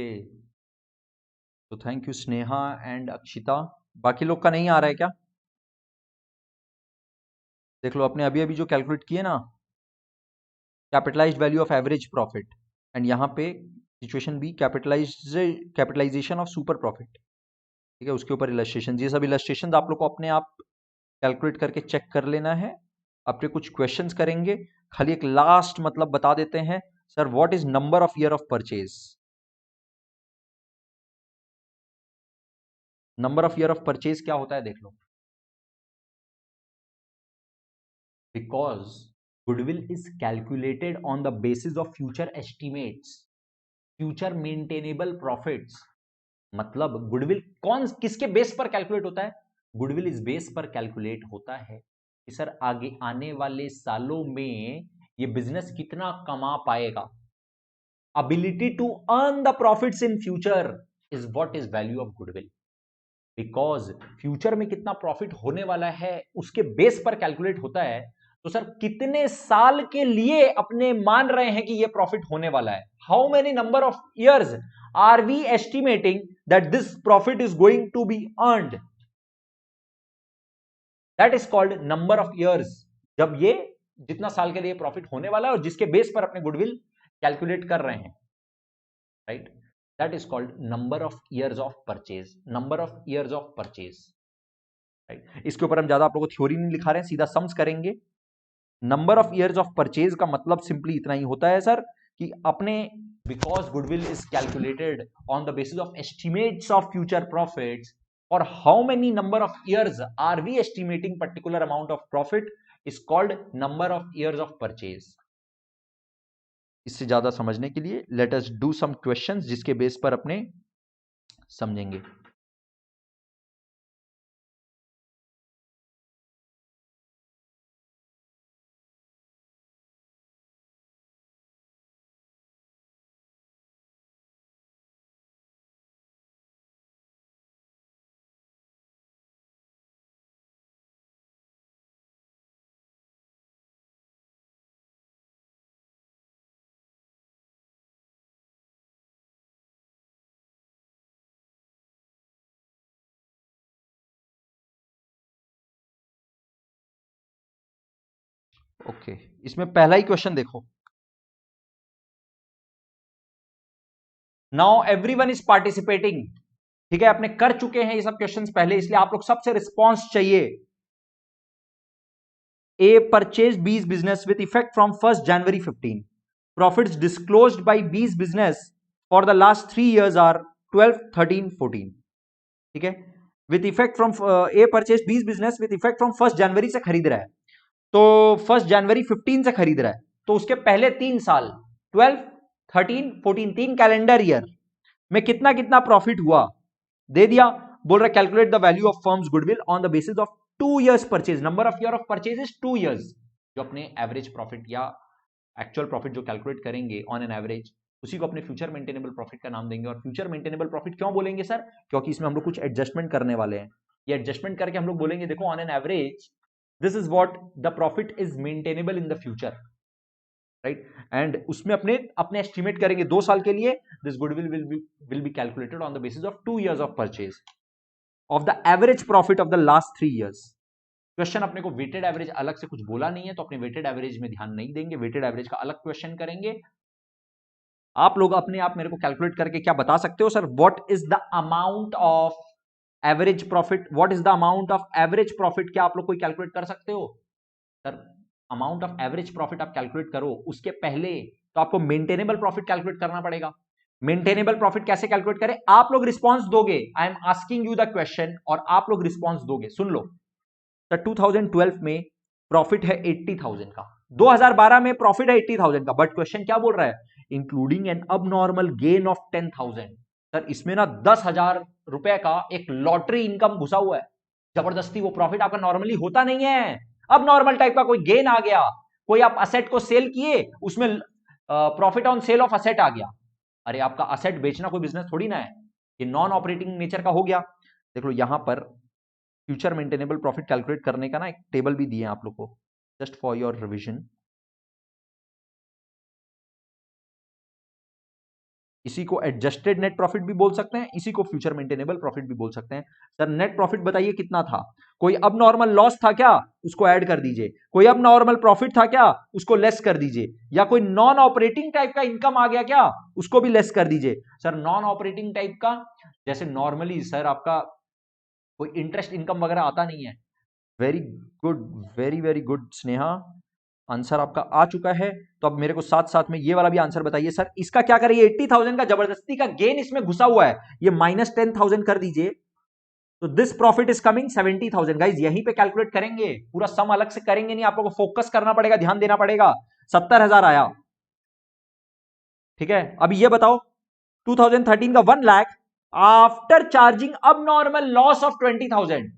ओके, तो thank you Sneha and Akshita. बाकी लोग का नहीं आ रहा है क्या? देख लो अपने अभी अभी जो कैलकुलेट किए ना, capitalized value of average profit, and यहाँ पे situation B capitalization of super profit. ठीक है, उसके ऊपर इलस्ट्रेशन, ये सब इलस्ट्रेशन आप लोग को अपने आप कैलकुलेट करके चेक कर लेना है। अपने कुछ क्वेश्चंस करेंगे, खाली एक लास्ट मतलब बता देते हैं, sir what is number of year of purchase? Number of year of purchase क्या होता है देख लो। Because goodwill is calculated on the basis of future estimates, future maintainable profits. मतलब गुडविल कौन किसके बेस पर कैलकुलेट होता है? गुडविल इस बेस पर कैलकुलेट होता है कि सर आगे आने वाले सालों में ये बिजनेस कितना कमा पाएगा। ability to earn the profits in future is what is value of goodwill, because future में कितना प्रॉफिट होने वाला है उसके बेस पर कैलकुलेट होता है। तो सर कितने साल के लिए अपने मान रहे हैं कि ये प्रॉफिट होने वाला है? How many number of years are we estimating that this profit is going to be earned? That is called number of years. जब ये जितना साल के लिए प्रॉफिट होने वाला है और जिसके बेस पर अपने गुडविल कैलकुलेट कर रहे हैं, right, that is called number of years of purchase, number of years of purchase, right. इसके ऊपर हम ज्यादा आप लोगों को थ्योरी नहीं लिखा रहे हैं, सीधा सम्स करेंगे। Number of years of purchase का मतलब सिंपली इतना ही होता है सर कि अपने, because goodwill is calculated on the basis of estimates of future profits, और how many number of years are we estimating particular amount of profit is called number of years of purchase. इससे ज्यादा समझने के लिए let us do some questions जिसके base पर अपने समझेंगे। ओके, इसमें पहला ही क्वेश्चन देखो। Now everyone is participating. ठीक है, अपने कर चुके हैं ये सब क्वेश्चंस पहले, इसलिए आप लोग सबसे रिस्पॉन्स चाहिए। A purchase B's business with effect from 1st January 15। Profits disclosed by B's business for the last 3 years are 12, 13, 14। ठीक है, with effect from a purchase B's business with effect from 1st January से खरीद रहा है, तो 1st January 15 से खरीद रहा है, तो उसके पहले 3 साल 12, 13, 14, 3 कैलेंडर ईयर में कितना कितना प्रॉफिट हुआ दे दिया। बोल रहा calculate the value of firms goodwill on the basis of 2 years purchase. Number of year of purchase is 2 years। जो अपने एवरेज प्रॉफिट या एक्चुअल प्रॉफिट जो कैलकुलेट करेंगे ऑन एन एवरेज, उसी को अपने फ्यूचर मेंटेनेबल प्रॉफिट का नाम देंगे। और फ्यूचर मेंटेनेबल प्रॉफिट क्यों बोलेंगे सर? क्योंकि इसमें हम लोग कुछ एडजस्टमेंट करने वाले हैं। ये एडजस्टमेंट करके हम लोग बोलेंगे देखो on an average this is what the profit is maintainable in the future, right. And उसमें अपने अपने एस्टिमेट करेंगे 2 साल के लिए, this goodwill will be calculated on the basis of 2 years of purchase of the average profit of the last 3 years। Question अपने को weighted average अलग से कुछ बोला नहीं है, तो अपने वेटेड एवरेज में ध्यान नहीं देंगे, वेटेड एवरेज का अलग क्वेश्चन करेंगे। आप लोग अपने आप मेरे को कैलकुलेट करके क्या बता सकते हो sir? What is the amount of average profit, what is the amount of average profit, क्या आप लोग कोई कैलकुलेट कर सकते हो sir? Amount of average profit आप कैलकुलेट करो, उसके पहले तो आपको मेंटेनेबल प्रॉफिट कैलकुलेट करना पड़ेगा। मेंटेनेबल प्रॉफिट कैसे कैलकुलेट करें? आप लोग रिस्पॉन्स दोगे, I am asking you the question और आप लोग रिस्पॉन्स दोगे। सुन लो सर, 2012 में प्रॉफिट है 80,000 का, 2012 में प्रॉफिट है 80,000 का, बट क्वेश्चन क्या बोल रहा है? Including an abnormal gain of 10,000। सर इसमें ना 10,000 रुपए का एक लॉटरी इनकम घुसा हुआ है, जबरदस्ती। वो प्रॉफिट आपका नॉर्मली होता नहीं है, अब नॉर्मल टाइप का कोई गेन आ गया, कोई आप असेट को सेल किए, उसमें profit on sale of asset आ गया। अरे आपका असेट बेचना कोई बिजनेस थोड़ी ना है, ये नॉन ऑपरेटिंग नेचर का हो गया। देख लो यहां पर फ्यूचर मेंटेनेबल प्रॉफिट कैलकुलेट करने का ना एक टेबल भी दिए हैं आप लोग को, जस्ट फॉर योर रिविजन। इसी को एडजस्टेड नेट प्रॉफिट भी बोल सकते हैं, इसी को फ्यूचर मेंटेनेबल प्रॉफिट भी बोल सकते हैं। सर नेट प्रॉफिट बताइए कितना था, कोई अब नॉर्मल लॉस था क्या, उसको ऐड कर दीजिए, कोई अब नॉर्मल प्रॉफिट था क्या, उसको लेस कर दीजिए, या कोई नॉन ऑपरेटिंग टाइप का इनकम आ गया क्या, उसको भी लेस कर दीजिए। सर नॉन ऑपरेटिंग टाइप का, जैसे नॉर्मली सर आपका कोई इंटरेस्ट इनकम वगैरह आता नहीं है। Very good, very very good Sneha, answer आपका आ चुका है। तो अब मेरे को साथ साथ में ये वाला भी आंसर बताइए सर, इसका क्या करें, 80,000 का जबरदस्ती का गेन इसमें घुसा हुआ है, ये -10,000 कर दीजिए, तो this profit is coming 70,000। Guys यहीं पे कैलकुलेट करेंगे, पूरा सम अलग से करेंगे नहीं, आप लोगों को फोकस करना पड़ेगा, ध्यान देना पड़ेगा। 70,000 आया, ठीक है। अब ये बताओ 2013 का 1 लाख आफ्टर चार्जिंग अब नॉर्मल लॉस ऑफ 20,000,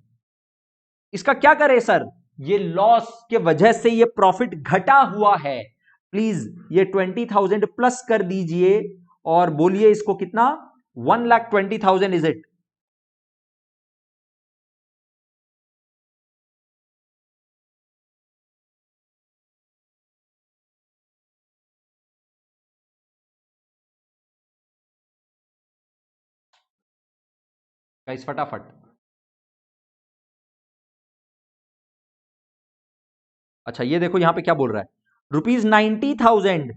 इसका क्या करें सर, ये लॉस के वजह से ये प्रॉफिट घटा हुआ है, प्लीज ये 20,000 प्लस कर दीजिए और बोलिए इसको कितना, 1,20,000 इज इट। गाइस फटाफट, अच्छा ये देखो यहां पे क्या बोल रहा है, ₹90,000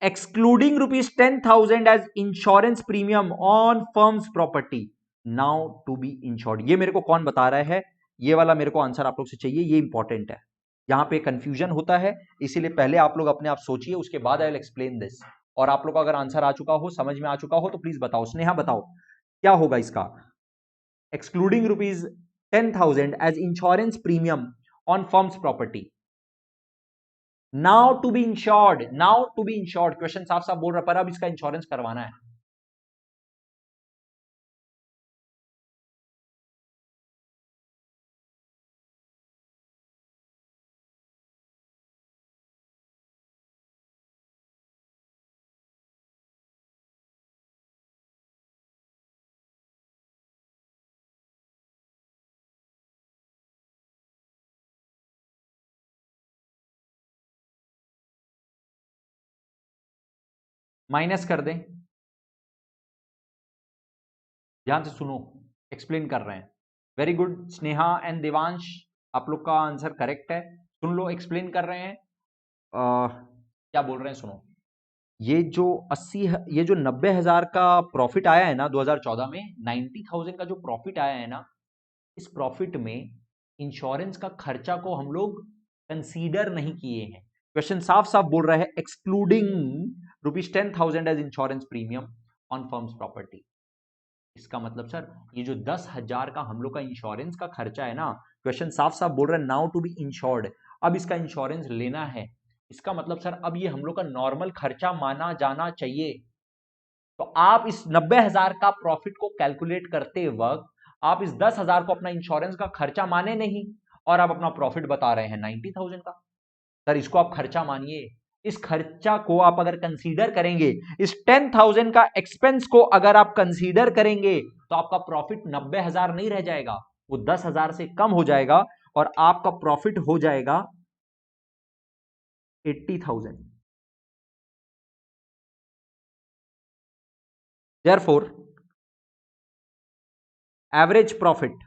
excluding ₹10,000 as insurance premium on firm's property now to be insured. ये मेरे को कौन बता रहा है, ये वाला मेरे को आंसर आप लोग से चाहिए, ये इंपॉर्टेंट है, यहां पे कंफ्यूजन होता है, इसीलिए पहले आप लोग अपने आप सोचिए, उसके बाद आई विल एक्सप्लेन दिस। और आप लोग का अगर आंसर आ चुका हो, समझ में आ चुका हो, तो प्लीज बताओ, स्नेहा बताओ क्या होगा इसका, excluding ₹10,000 as insurance premium on firm's property now to be insured, now to be insured, question साफ साफ बोल रहा है, पर अब इसका इंश्योरेंस करवाना है। माइनस कर दें, ध्यान से सुनो, एक्सप्लेन कर रहे हैं। Very good Sneha and Devansh, आप लोग का आंसर करेक्ट है, सुन लो एक्सप्लेन कर रहे हैं। क्या बोल रहे हैं सुनो, ये जो 80, ये जो 90,000 का प्रॉफिट आया है ना 2014 में, 90,000 का जो प्रॉफिट आया है ना, इस प्रॉफिट में इंश्योरेंस का खर्चा को हम लोग कंसीडर नहीं किए हैं। क्वेश्चन साफ साफ बोल रहा है excluding ₹10,000 as insurance premium on firm's property. इसका मतलब सर ये जो 10,000 का हम लोग का इंश्योरेंस का खर्चा है ना, क्वेश्चन साफ साफ बोल रहा है नाउ टू बी इंश्योर्ड, अब इसका इंश्योरेंस लेना है, इसका मतलब सर अब ये हम लोग का नॉर्मल खर्चा माना जाना चाहिए। तो आप इस 90,000 का प्रॉफिट को कैलकुलेट करते वक्त आप इस 10,000 को अपना इंश्योरेंस का खर्चा माने नहीं, और आप अपना प्रॉफिट बता रहे हैं 90,000 का। सर इसको आप खर्चा मानिए, इस खर्चा को आप अगर कंसीडर करेंगे, इस 10,000 का एक्सपेंस को अगर आप कंसीडर करेंगे, तो आपका प्रॉफिट 90,000 नहीं रह जाएगा, वो 10,000 से कम हो जाएगा, और आपका प्रॉफिट हो जाएगा 80,000। Therefore average profit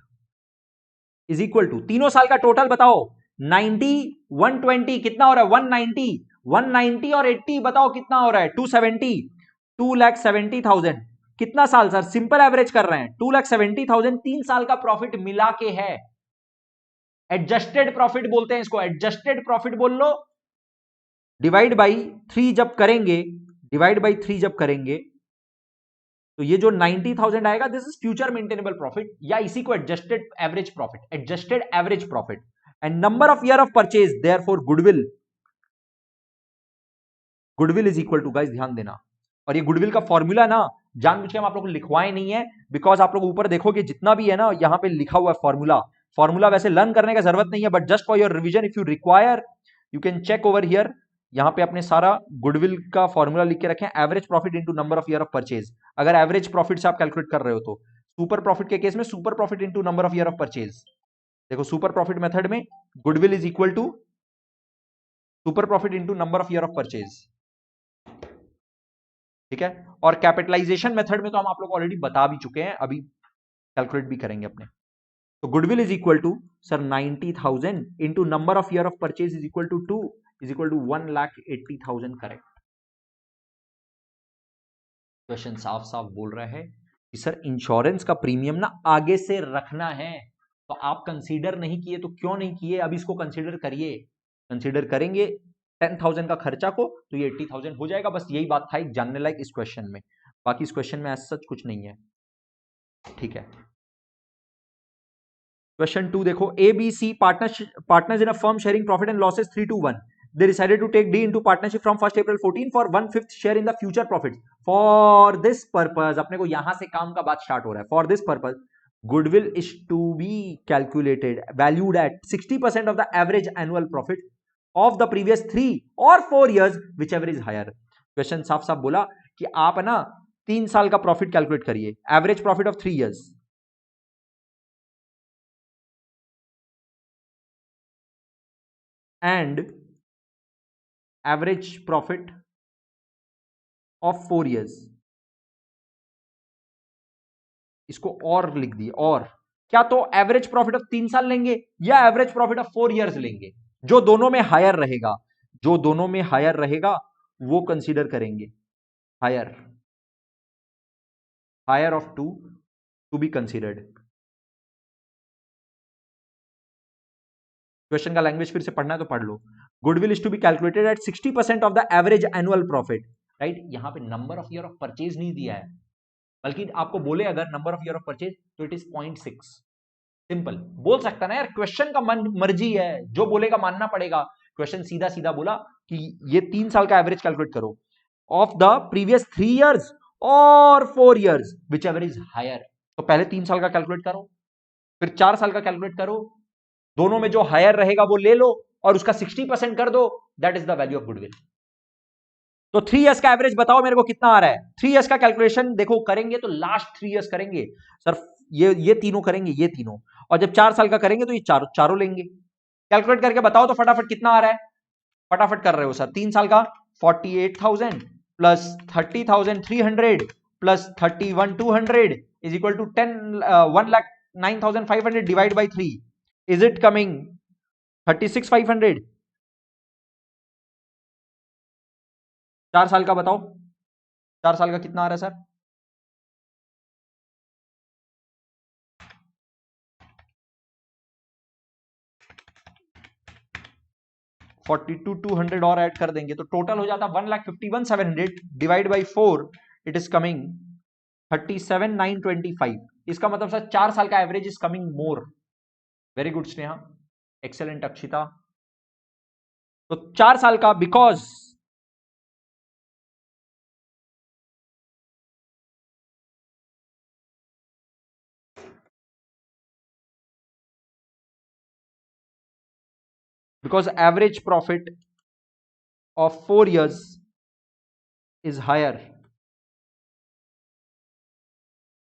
is equal to, तीनों साल का टोटल बताओ, 90, 120 कितना हो रहा है, 190, 190 और 80 बताओ कितना हो रहा है, 270, 2,70,000। कितना साल सर, सिंपल एवरेज कर रहे हैं, 2,70,000 3 साल का प्रॉफिट मिला के है, एडजस्टेड प्रॉफिट बोलते हैं इसको, एडजस्टेड प्रॉफिट बोल लो। डिवाइड बाई 3 जब करेंगे, डिवाइड बाई 3 जब करेंगे, तो ये जो 90,000 आएगा, this is future maintainable profit, या इसी को adjusted average profit, adjusted average profit, and number of year of purchase, therefore goodwill, goodwill is equal to, guys ध्यान देना, और ये गुडविल का फॉर्मूला ना जानबूझ के हम आप लोग को लिखवाए नहीं है, बिकॉज आप लोग ऊपर देखोगे जितना भी है ना यहां पे लिखा हुआ है फॉर्मूला, फॉर्मूला वैसे लर्न करने का जरूरत नहीं है, but just for your revision if you require you can check over here, यहां पे अपने सारा गुडविल का फॉर्मूला लिख के रखें, average profit into number of year of purchase, अगर एवरेज प्रॉफिट से आप कैलकुलेट कर रहे हो तो, सुपर प्रॉफिट के केस में super profit into number of year of purchase, देखो सुपर प्रॉफिट मेथड में goodwill is equal to super profit into number of year of purchase, ठीक है। और कैपिटलाइजेशन मेथड में तो हम आप लोग ऑलरेडी बता भी चुके हैं, अभी कैलकुलेट भी करेंगे अपने। तो goodwill is equal to sir 90,000 into number of year of purchase is equal to 2 is equal to 1,80,000। Correct. Question साफ साफ बोल रहा है कि सर इंश्योरेंस का प्रीमियम ना आगे से रखना है, तो आप कंसीडर नहीं किए तो क्यों नहीं किए, अब इसको कंसीडर करिए। कंसीडर करेंगे 10,000 का खर्चा को तो ये 80,000 हो जाएगा। बस यही बात था एक जानने लायक इस क्वेश्चन में, बाकी इस क्वेश्चन में ऐसा सच कुछ नहीं है। ठीक है। क्वेश्चन 2 देखो, A B C partners in a firm sharing profit and losses 3-1. They decided to take D into partnership from 1st April 14 for 1/5 share in the future profits. For this purpose, अपने को यहां से काम का बात start हो रहा है। For this purpose, goodwill is to be calculated, valued at 60% of the average annual profit of the previous 3 or 4 years, whichever is higher. Question साफ साफ बोला कि आप ना 3 साल का प्रॉफिट कैलकुलेट करिए, average profit of 3 years and average profit of 4 years। इसको और लिख दिए, और क्या तो एवरेज प्रॉफिट ऑफ 3 साल लेंगे या एवरेज प्रॉफिट ऑफ 4 years लेंगे, जो दोनों में हायर रहेगा, जो दोनों में हायर रहेगा वो कंसीडर करेंगे। Higher, higher of to be considered. Question का लैंग्वेज फिर से पढ़ना है तो पढ़ लो। Goodwill is to be calculated at 60% of the average annual profit. Right, यहां पे number of year of purchase नहीं दिया है, बल्कि आपको बोले अगर number of year of purchase तो इट इज 0.6। सिंपल बोल सकता ना यार, क्वेश्चन का मर्जी है, जो बोलेगा मानना पड़ेगा। क्वेश्चन सीधा सीधा बोला कि ये 3 साल का एवरेज कैलकुलेट करो ऑफ द प्रीवियस 3 years और 4 years, whichever is higher. तो पहले 3 साल का कैलकुलेट करो, फिर 4 साल का कैलकुलेट करो, दोनों में जो हायर रहेगा वो ले लो और उसका 60% कर दो, that is the value of goodwill. तो 3 years का एवरेज बताओ मेरे को कितना आ रहा है। 3 years का कैलकुलेशन देखो करेंगे तो लास्ट 3 years करेंगे सर, ये तीनों करेंगे, ये तीनों, और जब 4 साल का करेंगे तो ये चारों लेंगे। कैलकुलेट करके बताओ तो फटाफट कितना आ रहा है, फटाफट कर रहे हो सर। 3 साल का 48,000 plus 30,300 plus 31,200 is equal to 1,09,500 divide by 3 is it coming 36,500। 4 साल का बताओ, 4 साल का कितना आ रहा है सर? $42,200 और ऐड कर देंगे तो टोटल हो जाता 1,51,700 divide by 4 it is coming 37,925। इसका मतलब सर 4 साल का average is coming more. Very good Sneha, excellent Akshita. तो 4 साल का because average profit of 4 years is higher,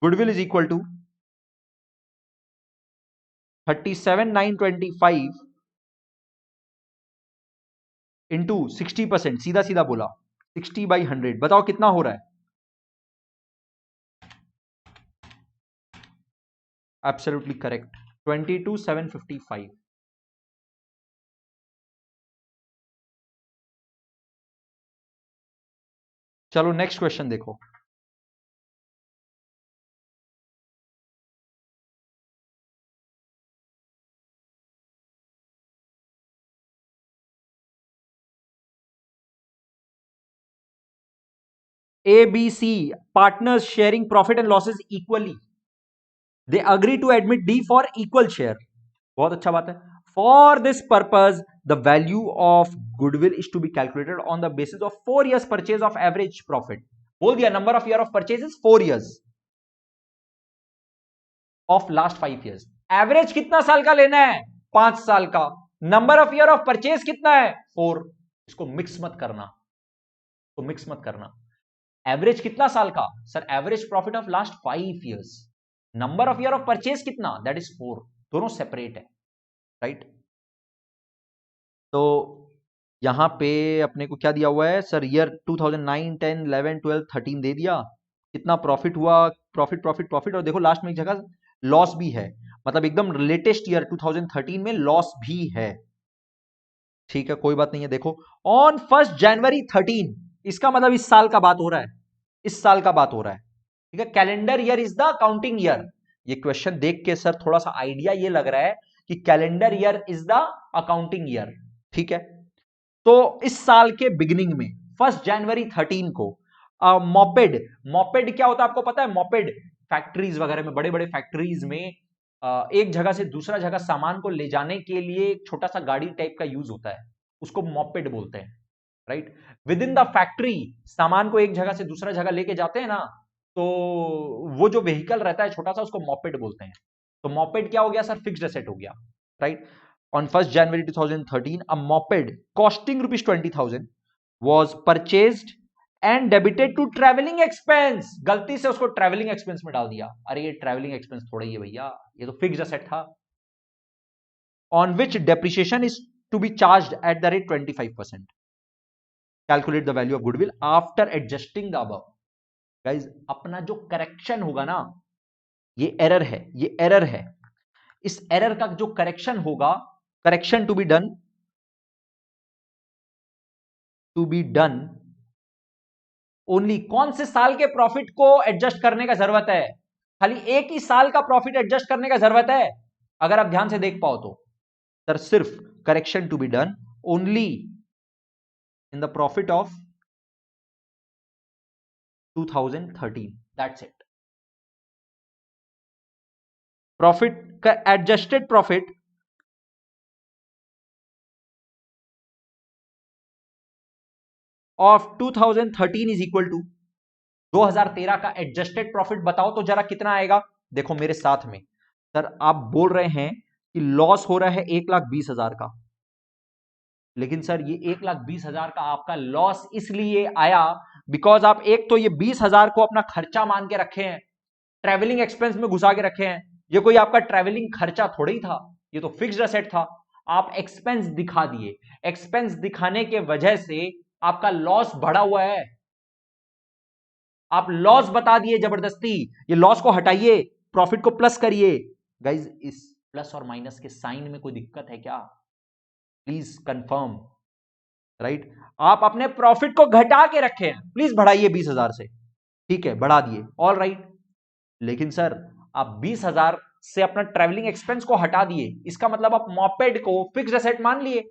goodwill is equal to 37,925 into 60%, सीधा सीधा बोला 60/100, बताओ कितना हो रहा है? Absolutely correct, 22,755। चलो नेक्स्ट क्वेश्चन देखो। A, B, C partners sharing profit and losses equally. They agree to admit D for equal share. बहुत अच्छा बात है। For this purpose, the value of goodwill is to be calculated on the basis of 4 years purchase of average profit. बोल दिया number of year of purchase is 4 years of last 5 years. Average कितना साल का लेना है? 5 साल का। Number of year of purchase कितना है? 4। इसको मिक्स मत करना, तो मिक्स मत करना। एवरेज कितना साल का? Sir average profit of last 5 years। Number of year of purchase कितना? That is 4। दोनों सेपरेट है, राइट? तो यहां पे अपने को क्या दिया हुआ है सर, ईयर 2009 10 11 12 13 दे दिया, कितना प्रॉफिट हुआ, प्रॉफिट प्रॉफिट प्रॉफिट, और देखो लास्ट में एक जगह लॉस भी है, मतलब एकदम लेटेस्ट ईयर 2013 में लॉस भी है। ठीक है, कोई बात नहीं है। देखो ऑन 1 जनवरी 13, इसका मतलब इस साल का बात हो रहा है, इस साल का बात हो रहा है। ठीक है, calendar year is the counting year. ये क्वेश्चन देख के सर थोड़ा सा आइडिया ये लग रहा है कि calendar year is the accounting year. ठीक है, तो इस साल के बिगिनिंग में 1 जनवरी 13 को मोपेड, मोपेड क्या होता है आपको पता है? मोपेड फैक्ट्रीज वगैरह में, बड़े बड़े फैक्ट्रीज में एक जगह से दूसरा जगह सामान को ले जाने के लिए एक छोटा सा गाड़ी टाइप का यूज होता है, उसको मोपेड बोलते हैं। Right, with in the factory सामान को एक जगह से दूसरा जगह लेके जाते हैं ना, तो वो जो व्हीकल रहता है छोटा सा, उसको मोपेड बोलते हैं। तो मोपेड क्या हो गया सर? फिक्स्ड एसेट हो गया। Right, on 1st January 2013, a moped costing rupees 20,000 was purchased and debited to traveling expense। गलती से उसको ट्रैवलिंग एक्सपेंस में डाल दिया। अरे ये ट्रैवलिंग एक्सपेंस थोड़ा ही है भैया, ये तो फिक्स्ड असेट था। on which depreciation is to be charged at the rate 25%। calculate the value of goodwill after adjusting the above। guys, अपना जो करेक्शन होगा ना, ये एरर है, ये एरर है। इस एरर का जो करेक्शन होगा, correction to be done only, कौन से साल के प्रॉफिट को एडजस्ट करने का जरूरत है? खाली एक ही साल का प्रॉफिट एडजस्ट करने का जरूरत है, अगर आप ध्यान से देख पाओ तो। सर सिर्फ correction to be done only in the profit of 2013, that's it. Profit का adjusted profit of 2013 is equal to 2013 का एडजस्टेड प्रॉफिट बताओ तो जरा कितना आएगा? देखो मेरे साथ में, सर आप बोल रहे हैं कि लॉस हो रहा है 1,20,000 का, लेकिन सर ये 1,20,000 का आपका लॉस इसलिए आया बिकॉज आप एक तो ये 20,000 को अपना खर्चा मान के रखे हैं, ट्रेवलिंग एक्सपेंस में घुसा के रखे हैं। ये कोई आपका ट्रेवलिंग खर्चा थोड़ी था, ये तो फिक्स्ड असेट था। आप एक्सपेंस दिखा दिए, एक्सपेंस दिखाने के वजह से आपका लॉस बढ़ा हुआ है। आप लॉस बता दिए जबरदस्ती, ये लॉस को हटाइए, प्रॉफिट को प्लस करिए। गाइज इस प्लस और माइनस के साइन में कोई दिक्कत है क्या? Please confirm. राइट, आप अपने प्रॉफिट को घटा के रखे हैं, प्लीज बढ़ाइए 20,000 से। ठीक है, बढ़ा दिए, ऑल राइट। लेकिन सर आप 20,000 से अपना ट्रेवलिंग एक्सपेंस को हटा दिए, इसका मतलब आप मॉपेड को फिक्स्ड एसेट मान लिए,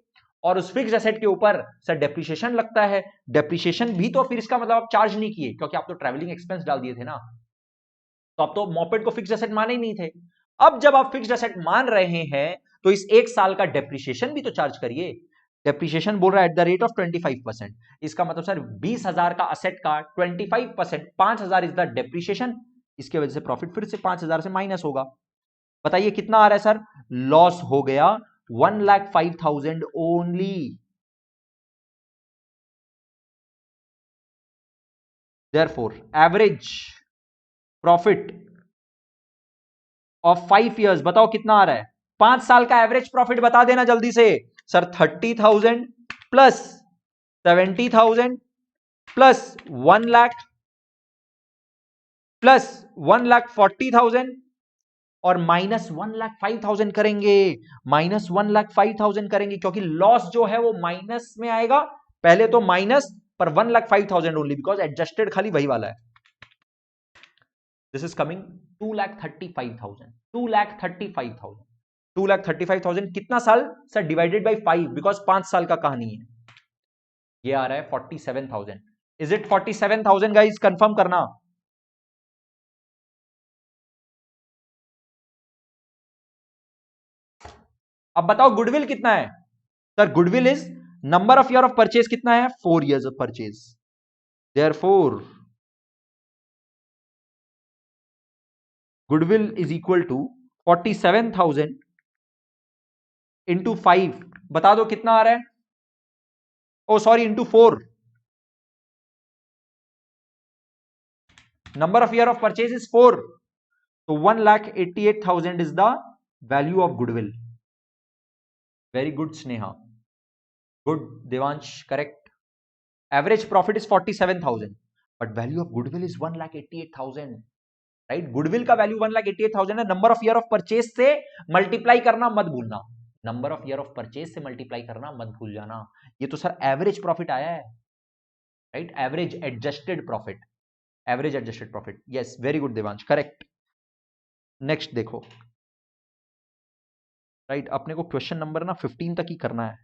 और उस फिक्स्ड एसेट के ऊपर सर डेप्रिसिएशन लगता है। डेप्रिसिएशन भी तो फिर इसका मतलब आप चार्ज नहीं किए, क्योंकि आप तो ट्रैवलिंग एक्सपेंस डाल दिए थे ना, तो आप तो मॉपेड को फिक्स्ड एसेट माने ही नहीं थे। अब जब आप फिक्स्ड एसेट मान रहे हैं तो इस एक साल का डेप्रिसिएशन भी तो चार्ज करिए। डेप्रिसिएशन बोल रहा है एट द रेट ऑफ 25%। इसका मतलब सर 20,000 का असेट का 25%, 5,000 इज द डेप्रिसिएशन। इसके वजह से प्रॉफिट फिर से 5,000 से माइनस होगा। बताइए कितना आ रहा है सर? लॉस हो गया 1,05,000 only. Therefore average profit of 5 years बताओ कितना आ रहा है? 5 साल का एवरेज प्रॉफिट बता देना जल्दी से। Sir 30,000 plus 70,000 plus 1 lakh plus 1,40,000 और माइनस 1,05,000 करेंगे, माइनस 1,05,000 करेंगे, क्योंकि लॉस जो है वो माइनस में आएगा। पहले तो माइनस पर 1,05,000 ओनली, बिकॉज एडजस्टेड खाली वही वाला है। दिस इज कमिंग 2,35,000, 2,35,000, 2,35,000 कितना साल सर? डिवाइडेड बाई 5, बिकॉज 5 साल का कहानी है। ये आ रहा है 47,000। Is it 47,000 guys? कंफर्म करना। अब बताओ गुडविल कितना है? Sir goodwill is number of year of purchase कितना है? 4 years of purchase. Therefore goodwill is equal to 47,000 into 5, बता दो कितना आ रहा है? Oh sorry, into 4। Number of year of purchase is 4, तो 1,88,000 is the value of goodwill. Very good Sneha. Good Devansh, correct. Average profit is 47,000 but value of goodwill is 1,88,000. Right, goodwill का value 1,88,000 है. Number of year of purchase से multiply करना मत भूलना. Number of year of purchase से multiply करना मत भूल जाना. ये तो सर एवरेज प्रॉफिट आया है. Right, average adjusted profit. Average adjusted profit. Yes, very good Devansh, correct. Next देखो. राइट, अपने को क्वेश्चन नंबर ना 15 तक ही करना है.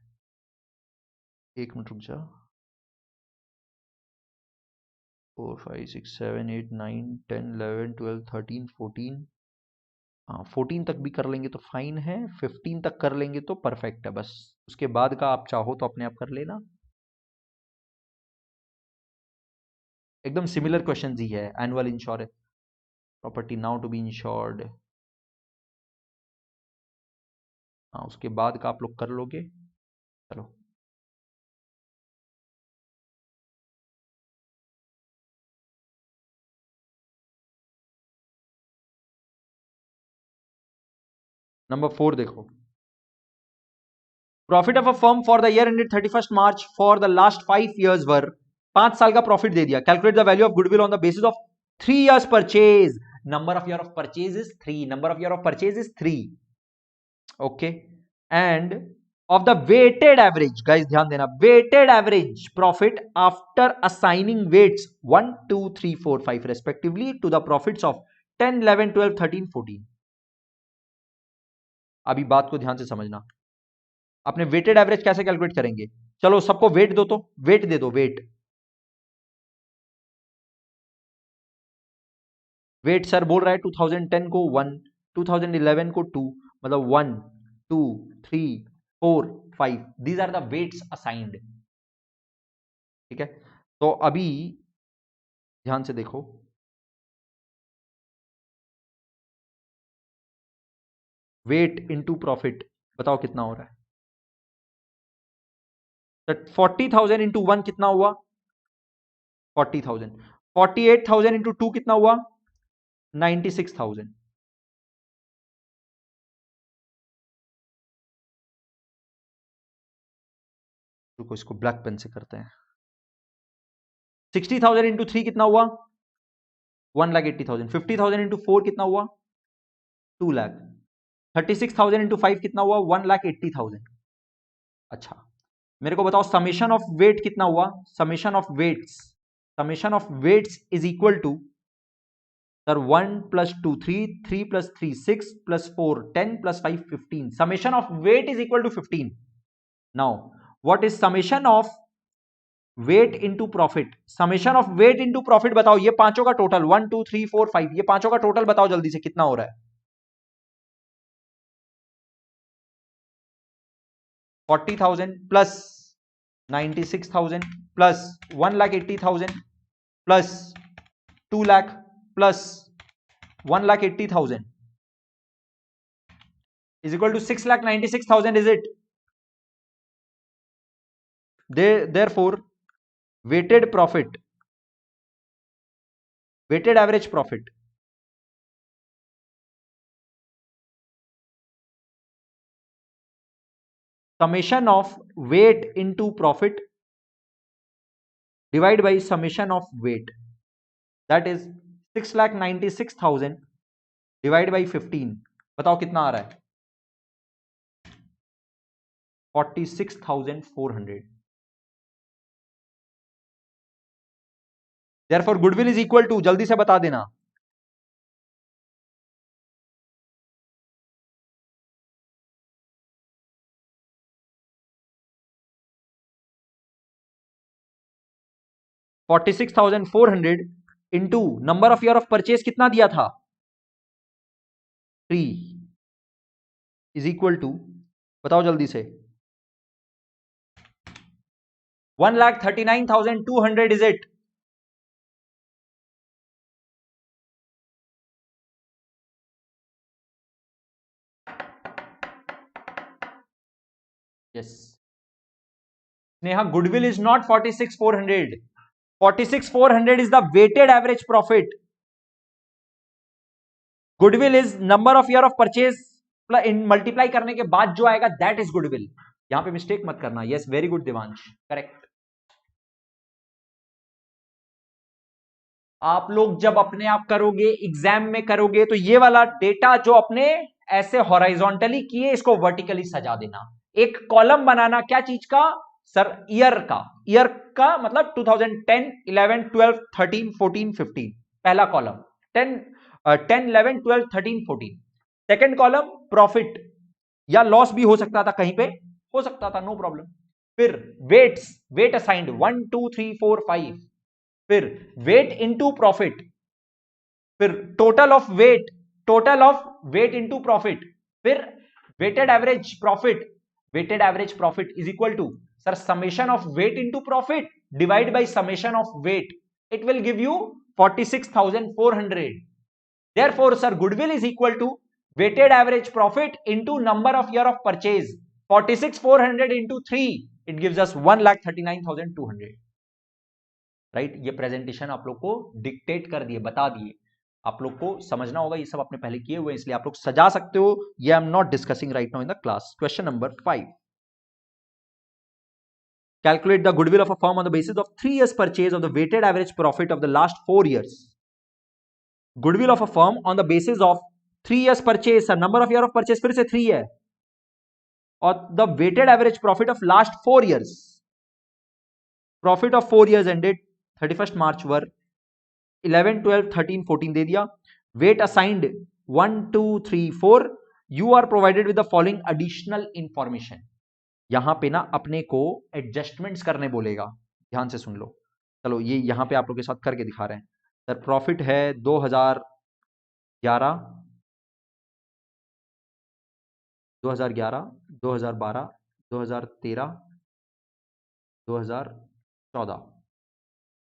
एक मिनट रुक जा. 4 5 6 7 8 9 10 11 12 13 14. हाँ, 14 तक भी कर लेंगे तो फाइन है. 15 तक कर लेंगे तो परफेक्ट है. बस उसके बाद का आप चाहो तो अपने आप कर लेना. एकदम सिमिलर क्वेश्चन ही है. Annual insurance property now to be insured. हाँ, उसके बाद का आप लोग कर लोगे. चलो. नंबर 4 देखो. Profit of a firm for the year ended 31 March for the last 5 years were. 5 साल का प्रॉफिट दे दिया. Calculate the value of goodwill on the basis of 3 years purchase. Number of year of purchase is 3. Number of year of purchase is 3. Okay. And of the weighted average, guys ध्यान देना, weighted average profit after assigning weights 1 2 3 4 5 respectively to the profits of 10 11 12 13 14. अभी बात को ध्यान से समझना. अपने weighted average कैसे कैलकुलेट करेंगे? चलो सबको वेट दो, तो वेट दे दो. वेट वेट सर बोल रहा है 2010 को 1, 2011 को 2, मतलब 1 2 3 4 5. These are the weights assigned. ठीक है, तो अभी ध्यान से देखो. वेट इनटू प्रॉफिट बताओ कितना हो रहा है. 40,000 इंटू 1 कितना हुआ? 40,000. 48,000 इंटू 2 कितना हुआ? 96,000. रुको, इसको ब्लैक पेन से करते हैं. 60,000 इंटू 3 कितना हुआ? 1,80,000. 50,000 इंटू 4 कितना हुआ? 2 लाख. 36,000 इंटू 5 कितना हुआ? 1,80,000. अच्छा, मेरे को बताओ समेशन ऑफ वेट कितना हुआ? Summation of weights, summation of weights is equal to sir 1 + 2 3, 3 + 3 6 + 4 10 + 5 15. Summation of weight is equal to 15. Now what is summation of weight into profit? Summation of weight into profit बताओ. ये पांचों का total 1 2 3 4 5, ये पांचों का total बताओ जल्दी से कितना हो रहा है? 40,000 plus 96,000 plus 1,80,000 plus 2 lakh plus 1,80,000 is equal to 6,96,000. Is it? Therefore, weighted profit, weighted average profit, summation of weight into profit divided by summation of weight, that is 6,96,000 divided by 15. बताओ कितना आ रहा है? 46,400. Therefore, goodwill is equal to, जल्दी से बता देना. $46,400 into number of year of purchase कितना दिया था? 3 इज इक्वल टू, बताओ जल्दी से, 1,39,200. Is it? Yes. Neha, goodwill is not 46,400. 46,400 is the weighted average profit. Goodwill is number of year of purchase in multiply करने के बाद जो आएगा that is goodwill. यहां पे मिस्टेक मत करना। Yes, very good Devansh, correct. आप लोग जब अपने आप करोगे, एग्जाम में करोगे, तो ये वाला डेटा जो अपने ऐसे हॉराइजॉन्टली किए, इसको वर्टिकली सजा देना। एक कॉलम बनाना, क्या चीज का सर? ईयर का। ईयर का मतलब 2010, 11, 12, 13, 14, 15, पहला कॉलम 10, 10, 11, 12, 13, 14। सेकेंड कॉलम प्रॉफिट या लॉस भी हो सकता था, कहीं पे हो सकता था, नो प्रॉब्लम। फिर वेट्स, वेट असाइंड 1, 2, 3, 4, 5। फिर वेट इनटू प्रॉफिट, फिर total of weight, total of weight into profit, फिर weighted average profit. Weighted average profit is equal to sir summation of weight into profit divide by summation of wait, it will give you 46,400। therefore sir goodwill is equal to weighted average profit into number of year of purchase, 46,400 into 3, it gives us 1,39,200। Right, ये presentation आप लोग को dictate कर दिए, बता दिए। आप लोग को समझना होगा, ये सब आपने पहले किए हुए, इसलिए आप लोग सजा सकते हो। ये I am not discussing right now in the class. Question number 5, calculate the goodwill of a firm on the basis of 3 years purchase of the weighted average profit of the last 4 years। goodwill of a firm on the basis of 3 years purchase, number of year of purchase फिर से 3 है, और the weighted average profit of last 4 years, profit of 4 years ended 31st March वर 11, 12, 13, 14 दे दिया। Weight assigned 1, 2, 3, 4। You are provided with the following additional information. यहां पे ना अपने को एडजस्टमेंट्स करने बोलेगा, ध्यान से सुन लो। चलो ये यहां पे आप लोग के साथ करके दिखा रहे हैं। सर प्रॉफिट है 2011, 2011, 2012, 2013, 2014,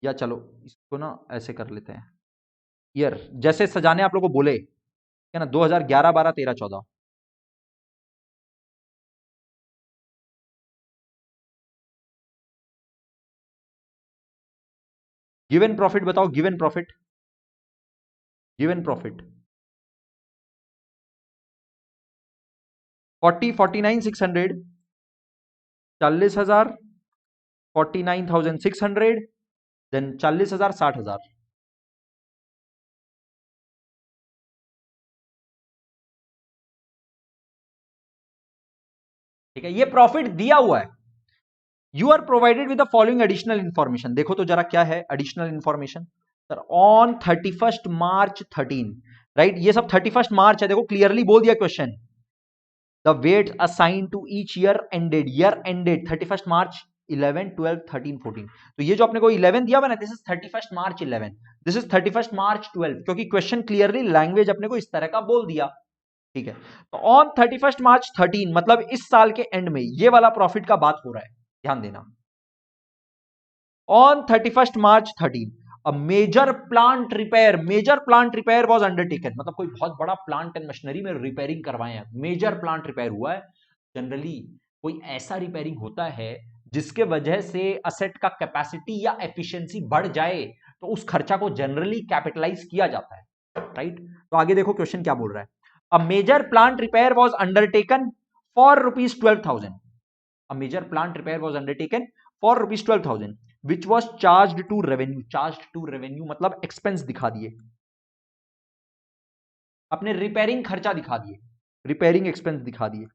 या चलो इसको ना ऐसे कर लेते हैं, ईयर जैसे सजाने आप लोग को बोले, है ना, 2011, 12, 13, 14। गिवन प्रॉफिट बताओ, given profit, given profit 40, 49,600, 40,000, 49,600, then 40,000, 60,000। ठीक है, ये प्रॉफिट दिया हुआ है। You are provided with the following additional information. देखो तो जरा क्या है additional information. Sir on 31st March 13, right, ये सब 31st March है, देखो क्लियरली बोल दिया question. The weight assign to each year ended 31st March 11, 12, 13, 14। तो ये जो अपने को 11 दिया हुआ ना, this is 31st March 11, this is 31st March 12, क्योंकि क्वेश्चन क्लियरली लैंग्वेज अपने को इस तरह का बोल दिया। ठीक है, तो ऑन 31st March 13 मतलब इस साल के एंड में ये वाला प्रॉफिट का बात हो रहा है, ध्यान देना। On 31st March 13 a major plant repair was undertaken, मतलब कोई बहुत बड़ा प्लांट एंड मशीनरी में रिपेयरिंग करवाए हैं, मेजर प्लांट रिपेयर हुआ है। जनरली कोई ऐसा रिपेयरिंग होता है जिसके वजह से असेट का कैपेसिटी या एफिशिएंसी बढ़ जाए, तो उस खर्चा को जनरली कैपिटलाइज किया जाता है, राइट। तो आगे देखो क्वेश्चन क्या बोल रहा है। A major plant repair was undertaken for ₹12,000। A major plant repair was undertaken for ₹12,000 which was charged to revenue। charged to revenue मतलब एक्सपेंस दिखा दिए, अपने रिपेयरिंग खर्चा दिखा दिए, रिपेयरिंग एक्सपेंस दिखा दिए।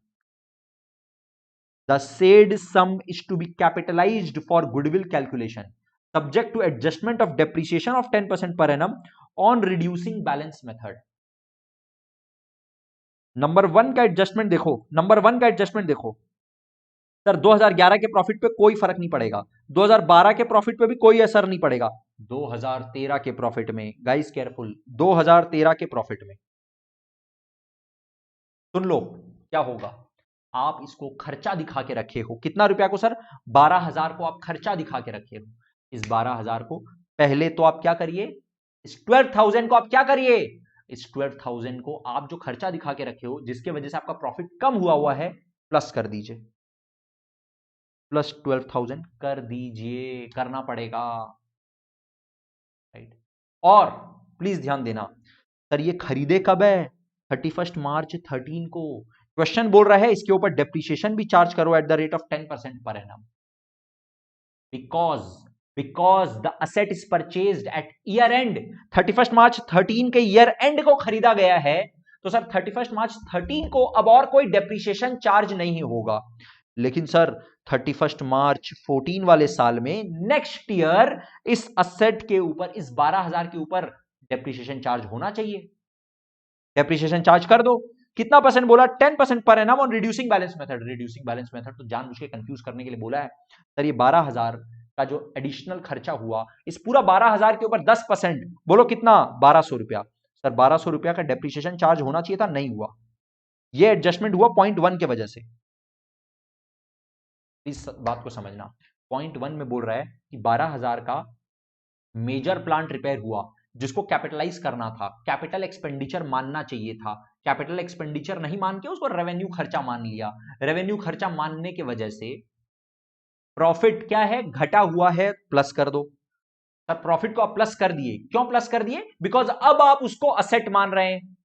The said sum is to be capitalized for goodwill calculation subject to adjustment of depreciation of 10% per annum on reducing balance method। Number one का एडजस्टमेंट देखो, नंबर वन का एडजस्टमेंट देखो। Sir 2011 के profit पे कोई फर्क नहीं पड़ेगा, 2012 के प्रॉफिट पे भी कोई असर नहीं पड़ेगा, 2013 के प्रॉफिट में, गाइस केयरफुल, 2013 के प्रॉफिट में सुन लो क्या होगा। आप इसको खर्चा दिखा के रखे हो, कितना रुपया को सर? 12,000 को आप खर्चा दिखा के रखे हो। इस 12,000 को पहले तो आप क्या करिए, इस 12,000 को आप क्या करिए, इस 12,000 को आप जो खर्चा दिखा के रखे हो जिसके वजह से आपका प्रॉफिट कम हुआ है, प्लस कर दीजिए, प्लस 12,000 कर दीजिए, करना पड़ेगा, राइट। और प्लीज ध्यान देना, सर ये खरीदे कब है? 31st March 13 को। क्वेश्चन बोल रहा है इसके ऊपर डेप्रिसिएशन भी चार्ज करो एट द रेट ऑफ 10% पर annum, because the asset is purchased at year end. 31 मार्च 13 के ईयर एंड को खरीदा गया है, तो सर 31 मार्च 13 को अब और कोई डेप्रिसिएशन चार्ज नहीं होगा। लेकिन सर 31 मार्च 14 वाले साल में नेक्स्ट ईयर इस असेट के ऊपर, इस 12,000 के ऊपर डेप्रिसिएशन चार्ज होना चाहिए। डेप्रिसिएशन चार्ज कर दो। कितना परसेंट बोला? 10% पर annum on reducing balance method. Reducing balance method तो जानबूझ के कंफ्यूज करने के लिए बोला है। सर ये 12,000 का जो एडिशनल खर्चा हुआ, इस पूरा 12,000 के ऊपर 10%, बोलो कितना? 1,200 रुपया। सर 1,200 रुपया का डेप्रिसिएशन चार्ज होना चाहिए था, नहीं हुआ। ये एडजस्टमेंट हुआ 0.1 के वजह से। इस बात को समझना, 0.1 में बोल रहा है कि 12,000 का मेजर प्लांट रिपेयर हुआ, जिसको कैपिटलाइज करना था, कैपिटल एक्सपेंडिचर मानना चाहिए था। कैपिटल एक्सपेंडिचर नहीं मान के उसको रेवेन्यू खर्चा मान लिया। रेवेन्यू खर्चा मानने की वजह से प्रॉफिट क्या है? घटा हुआ है, प्लस कर दो। सर प्रॉफिट को आप प्लस कर दिए, क्यों प्लस कर दिए? बिकॉज अब आप उसको असेट मान रहे हैं।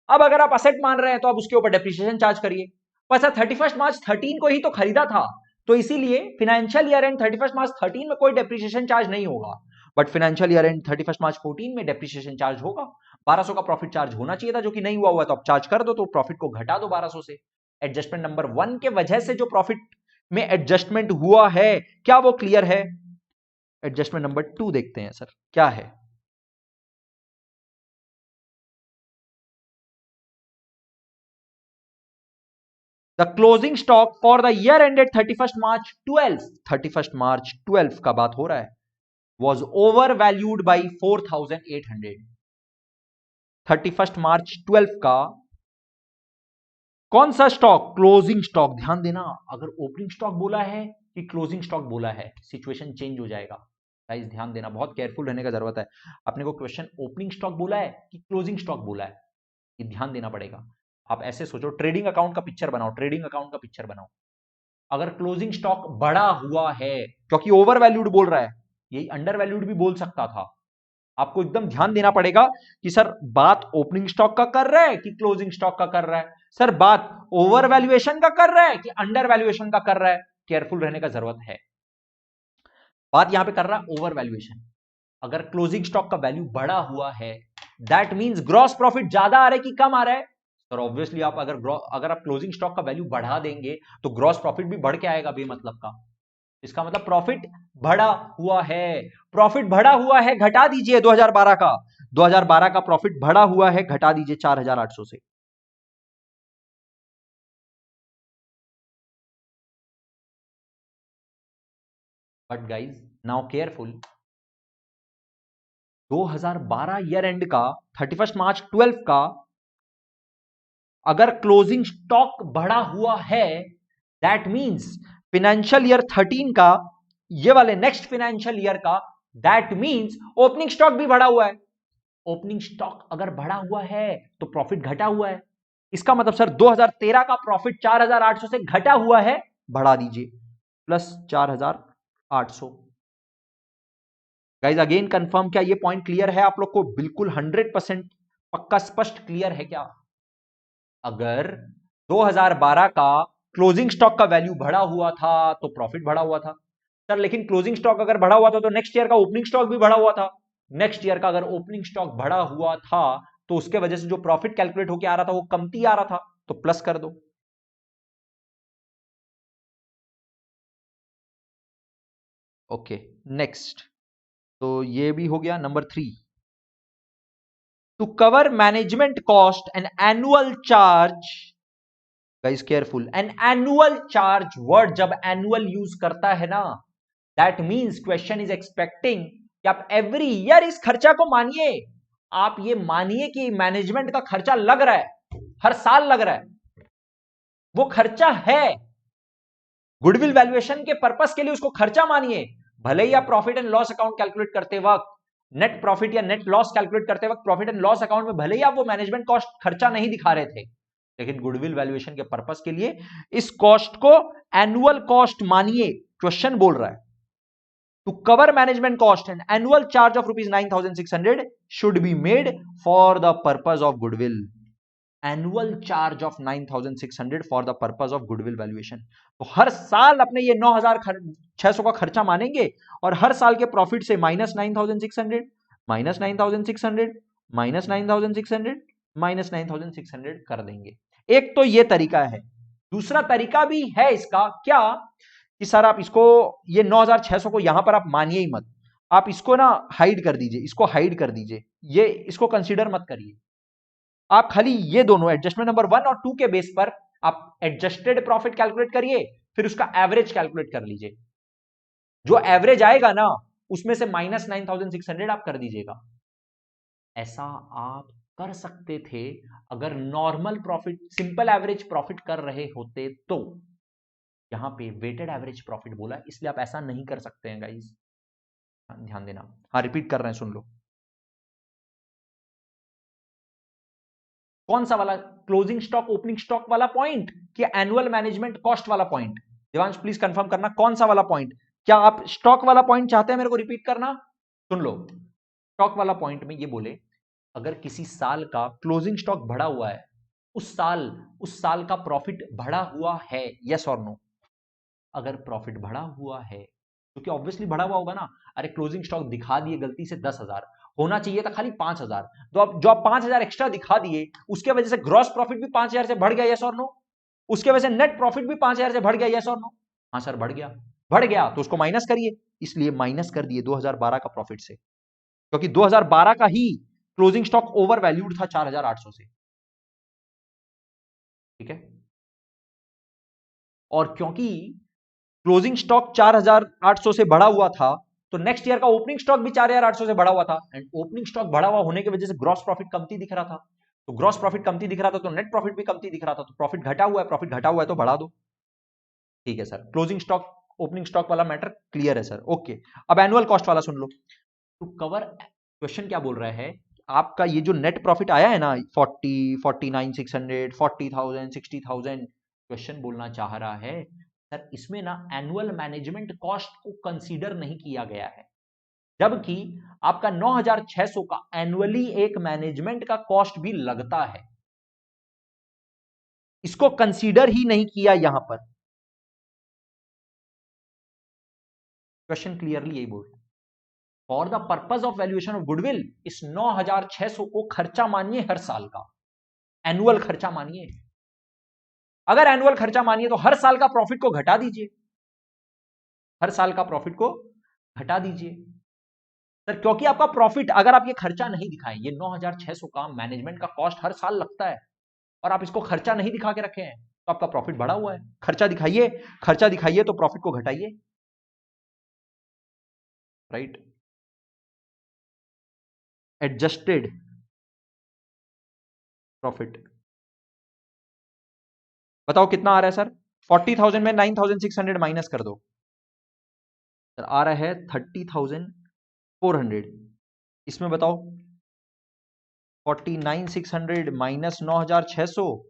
अब अगर आप असेट मान रहे हैं तो आप उसके ऊपर डेप्रिसिएशन चार्ज करिए। पर सर 31 मार्च 13 को ही तो खरीदा था, तो इसीलिए फाइनेंशियल ईयर एंड 31 मार्च 13 में कोई डेप्रिसिएशन चार्ज नहीं होगा, बट फाइनेंशियल ईयर एंड 31 मार्च 14 में डेप्रिसिएशन चार्ज होगा। 1,200 का प्रॉफिट चार्ज होना चाहिए था, जो कि नहीं हुआ तो आप चार्ज कर दो, तो प्रॉफिट को घटा दो 1,200 से। एडजस्टमेंट नंबर 1 के वजह से जो प्रॉफिट में एडजस्टमेंट हुआ है, क्या वो क्लियर है? एडजस्टमेंट नंबर 2 देखते हैं सर क्या है। The closing stock for the year ended 31 मार्च 12 का बात हो रहा है, was overvalued by 4,800। 31 मार्च 12 का कौन सा स्टॉक? Closing stock. ध्यान देना, अगर ओपनिंग स्टॉक बोला है कि क्लोजिंग स्टॉक बोला है, सिचुएशन चेंज हो जाएगा। गाइस ध्यान देना, बहुत केयरफुल रहने का जरूरत है। अपने को क्वेश्चन ओपनिंग स्टॉक बोला है कि क्लोजिंग स्टॉक बोला है, ये ध्यान देना पड़ेगा। आप ऐसे सोचो, ट्रेडिंग अकाउंट का पिक्चर बनाओ, ट्रेडिंग अकाउंट का पिक्चर बनाओ। अगर क्लोजिंग स्टॉक बढ़ा हुआ है, क्योंकि ओवर वैल्यूड बोल रहा है, यही अंडर वैल्यूड भी बोल सकता था। आपको एकदम ध्यान देना पड़ेगा कि सर बात ओपनिंग स्टॉक का कर रहा है कि क्लोजिंग स्टॉक का कर रहा है, सर बात ओवर वैल्यूएशन का कर रहा है कि अंडर वैल्यूएशन का कर रहा है। केयरफुल रहने का जरूरत है। बात यहां पे कर रहा है ओवर वैल्यूएशन। अगर क्लोजिंग स्टॉक का वैल्यू बढ़ा हुआ है, दैट मींस ग्रॉस प्रॉफिट ज्यादा आ रहा है कि कम आ रहा है? सर ऑब्वियसली आप अगर आप क्लोजिंग स्टॉक का वैल्यू बढ़ा देंगे तो ग्रॉस प्रॉफिट भी बढ़ के आएगा बेमतलब का। इसका मतलब प्रॉफिट बढ़ा हुआ है। प्रॉफिट बढ़ा हुआ है, घटा दीजिए 2012 का। 2012 का प्रॉफिट बढ़ा हुआ है, घटा दीजिए 4,800 से। But guys now careful, 2012 year and का 31 मार्च 12 का अगर क्लोजिंग स्टॉक बढ़ा हुआ है, दैट मींस फाइनेंशियल ईयर 13 का, ये वाले नेक्स्ट फाइनेंशियल ईयर का, दैट मींस ओपनिंग स्टॉक भी बढ़ा हुआ है। ओपनिंग स्टॉक अगर बढ़ा हुआ है तो प्रॉफिट घटा हुआ है। इसका मतलब सर 2013 का प्रॉफिट 4,800 से घटा हुआ है, बढ़ा दीजिए प्लस 4,800। गाइज अगेन कंफर्म, क्या ये पॉइंट क्लियर है आप लोग को? बिल्कुल 100% पक्का स्पष्ट क्लियर है क्या? अगर 2012 का क्लोजिंग स्टॉक का वैल्यू बढ़ा हुआ था तो प्रॉफिट बढ़ा हुआ था। सर लेकिन क्लोजिंग स्टॉक अगर बढ़ा हुआ था तो नेक्स्ट ईयर का ओपनिंग स्टॉक भी बढ़ा हुआ था। नेक्स्ट ईयर का अगर ओपनिंग स्टॉक बढ़ा हुआ था तो उसके वजह से जो प्रॉफिट कैलकुलेट होकर आ रहा था वो कमती आ रहा था, तो प्लस कर दो। ओके नेक्स्ट, तो ये भी हो गया। Number 3, to cover management cost and annual charge. Guys careful, an annual charge word जब एनुअल यूज करता है ना, that means question is expecting कि आप एवरी ईयर इस खर्चा को मानिए। आप ये मानिए कि मैनेजमेंट का खर्चा लग रहा है, हर साल लग रहा है, वो खर्चा है। गुडविल वैल्यूएशन के पर्पस के लिए उसको खर्चा मानिए। भले ही आप profit and loss account calculate करते वक्त, नेट प्रॉफिट या नेट लॉस कैलकुलेट करते वक्त प्रॉफिट एंड लॉस अकाउंट में भले ही आप वो मैनेजमेंट कॉस्ट खर्चा नहीं दिखा रहे थे, लेकिन गुडविल वैल्यूएशन के पर्पस के लिए इस कॉस्ट को एनुअल कॉस्ट मानिए। क्वेश्चन बोल रहा है to cover management cost and annual charge of ₹9,600 should be made for the purpose of goodwill. Annual charge of 9600 for the purpose of goodwill valuation. तो हर साल अपने ये 9600 का खर्चा मानेंगे और हर साल के प्रॉफिट से माइनस 9600, माइनस 9600, माइनस 9600, माइनस 9600 कर देंगे। एक तो ये तरीका है। दूसरा तरीका भी है इसका, क्या कि सर आप इसको ये 9600 को यहां पर आप मानिए ही मत, आप इसको ना हाइड कर दीजिए, इसको हाइड कर दीजिए, ये इसको कंसीडर मत करिए। आप खाली ये दोनों एडजस्टमेंट नंबर 1 और 2 के बेस पर आप एडजस्टेड प्रॉफिट कैलकुलेट करिए, फिर उसका एवरेज कैलकुलेट कर लीजिए। जो एवरेज आएगा ना उसमें से माइनस 9600 आप कर दीजिएगा। ऐसा आप कर सकते थे अगर normal profit, simple average profit कर रहे होते तो। यहां पे वेटेड एवरेज प्रॉफिट बोला, इसलिए आप ऐसा नहीं कर सकते हैं गाइस, ध्यान देना। हाँ रिपीट कर रहे हैं, सुन लो। कौन सा वाला? क्लोजिंग स्टॉक ओपनिंग स्टॉक वाला पॉइंट कि एनुअल मैनेजमेंट कॉस्ट वाला पॉइंट? देवांश प्लीज कंफर्म करना कौन सा वाला पॉइंट। क्या आप स्टॉक वाला पॉइंट चाहते हैं मेरे को रिपीट करना? सुन लो, स्टॉक वाला पॉइंट में ये बोले अगर किसी साल का क्लोजिंग स्टॉक बढ़ा हुआ है, उस साल का प्रॉफिट बढ़ा हुआ है, यस और नो? अगर प्रॉफिट बढ़ा हुआ है तो क्या ऑब्वियसली बढ़ा हुआ होगा ना। अरे क्लोजिंग स्टॉक दिखा दिए गलती से 10,000, होना चाहिए था खाली 5,000, तो अब जो आप 5,000 एक्स्ट्रा दिखा दिए उसके वजह से ग्रॉस प्रॉफिट भी 5,000 से बढ़ गया, यस और नो? उसके वजह से नेट प्रॉफिट भी 5,000 से बढ़ गया, यस और नो? हाँ सर बढ़ गया तो उसको माइनस करिए, इसलिए माइनस कर दिए 2012 का प्रॉफिट से, क्योंकि 2012 का ही क्लोजिंग स्टॉक ओवर वैल्यूड था 4,800 से। ठीक है, और क्योंकि क्लोजिंग स्टॉक 4,800 से बढ़ा हुआ था तो नेक्स्ट ईयर का ओपनिंग स्टॉक भी 4,800 से बढ़ा हुआ था, एंड ओपनिंग स्टॉक बढ़ा हुआ होने की वजह से ग्रॉस प्रॉफिट कमती दिख रहा था, तो ग्रॉस प्रॉफिट कमती दिख रहा था तो नेट प्रॉफिट भी कमती दिख रहा था, तो प्रॉफिट घटा हुआ है, प्रॉफिट घटा हुआ है तो बढ़ा दो। ठीक है sir, closing stock opening stock वाला मैटर क्लियर है सर, ओके। अब एनुअल कॉस्ट वाला सुन लो। टू कवर, क्वेश्चन क्या बोल रहा है, आपका ये जो नेट प्रॉफिट आया है ना 40, 49,600, 40,000, 60,000, क्वेश्चन बोलना चाह रहा है सर इसमें ना एनुअल मैनेजमेंट कॉस्ट को कंसीडर नहीं किया गया है, जबकि आपका 9,600 का एनुअली एक मैनेजमेंट का कॉस्ट भी लगता है, इसको कंसीडर ही नहीं किया यहां पर। क्वेश्चन क्लियरली यही बोल रहा है, for the purpose of valuation of goodwill इस 9,600 को खर्चा मानिए हर साल का, एनुअल खर्चा मानिए। अगर एनुअल खर्चा मानिए तो हर साल का प्रॉफिट को घटा दीजिए, हर साल का प्रॉफिट को घटा दीजिए सर, क्योंकि आपका प्रॉफिट, अगर आप ये खर्चा नहीं दिखाएं, ये 9,600 का मैनेजमेंट का कॉस्ट हर साल लगता है और आप इसको खर्चा नहीं दिखा के रखे हैं तो आपका प्रॉफिट बढ़ा हुआ है। खर्चा दिखाइए, खर्चा दिखाइए तो प्रॉफिट को घटाइए, राइट। एडजस्टेड प्रॉफिट बताओ कितना आ रहा है सर? 40,000 में 9,600 माइनस कर दो सर, आ रहा है 30,400। इसमें बताओ 49,600 माइनस 9,600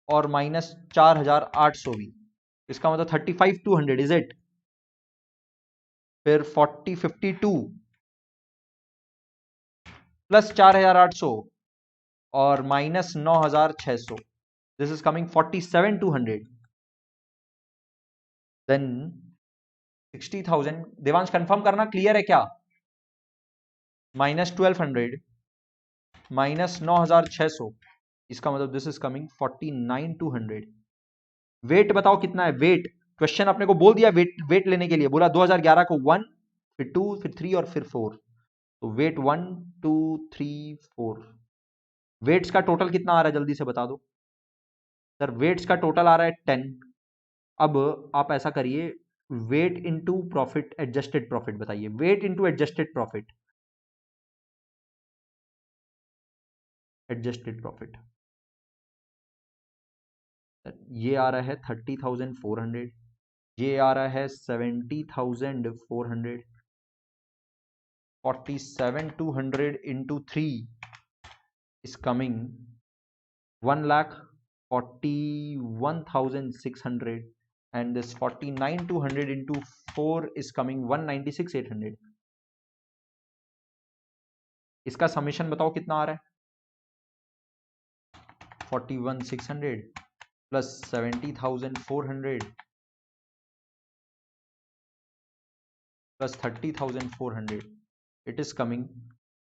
और माइनस 4,800 भी, इसका मतलब 35,200 इज इट। फिर 40,52 प्लस 4,800 और minus 9,600, this is coming 47,200। Then 60,000, Devansh confirm करना क्लियर है क्या? माइनस 1,200 माइनस 9,600, इसका मतलब दिस इज कमिंग 49,200। वेट बताओ कितना है वेट? क्वेश्चन अपने को बोल दिया वेट लेने के लिए, बोला 2011 को 1, फिर 2, फिर 3 और फिर 4, तो वेट 1, 2, 3, 4। वेट्स का टोटल कितना आ रहा है जल्दी से बता दो सर। वेट्स का टोटल आ रहा है 10। अब आप ऐसा करिए, weight into profit, adjusted profit बताइए, weight into adjusted profit, adjusted profit ये आ रहा है 30,400, ये आ रहा है 70,400, 47,200 into 3 is coming 1,41,600 and this 49,200 into 4 is coming 196,800। इसका समेशन बताओ कितना आ रहा है? 41,600 plus 70,400 plus 30,400. It is coming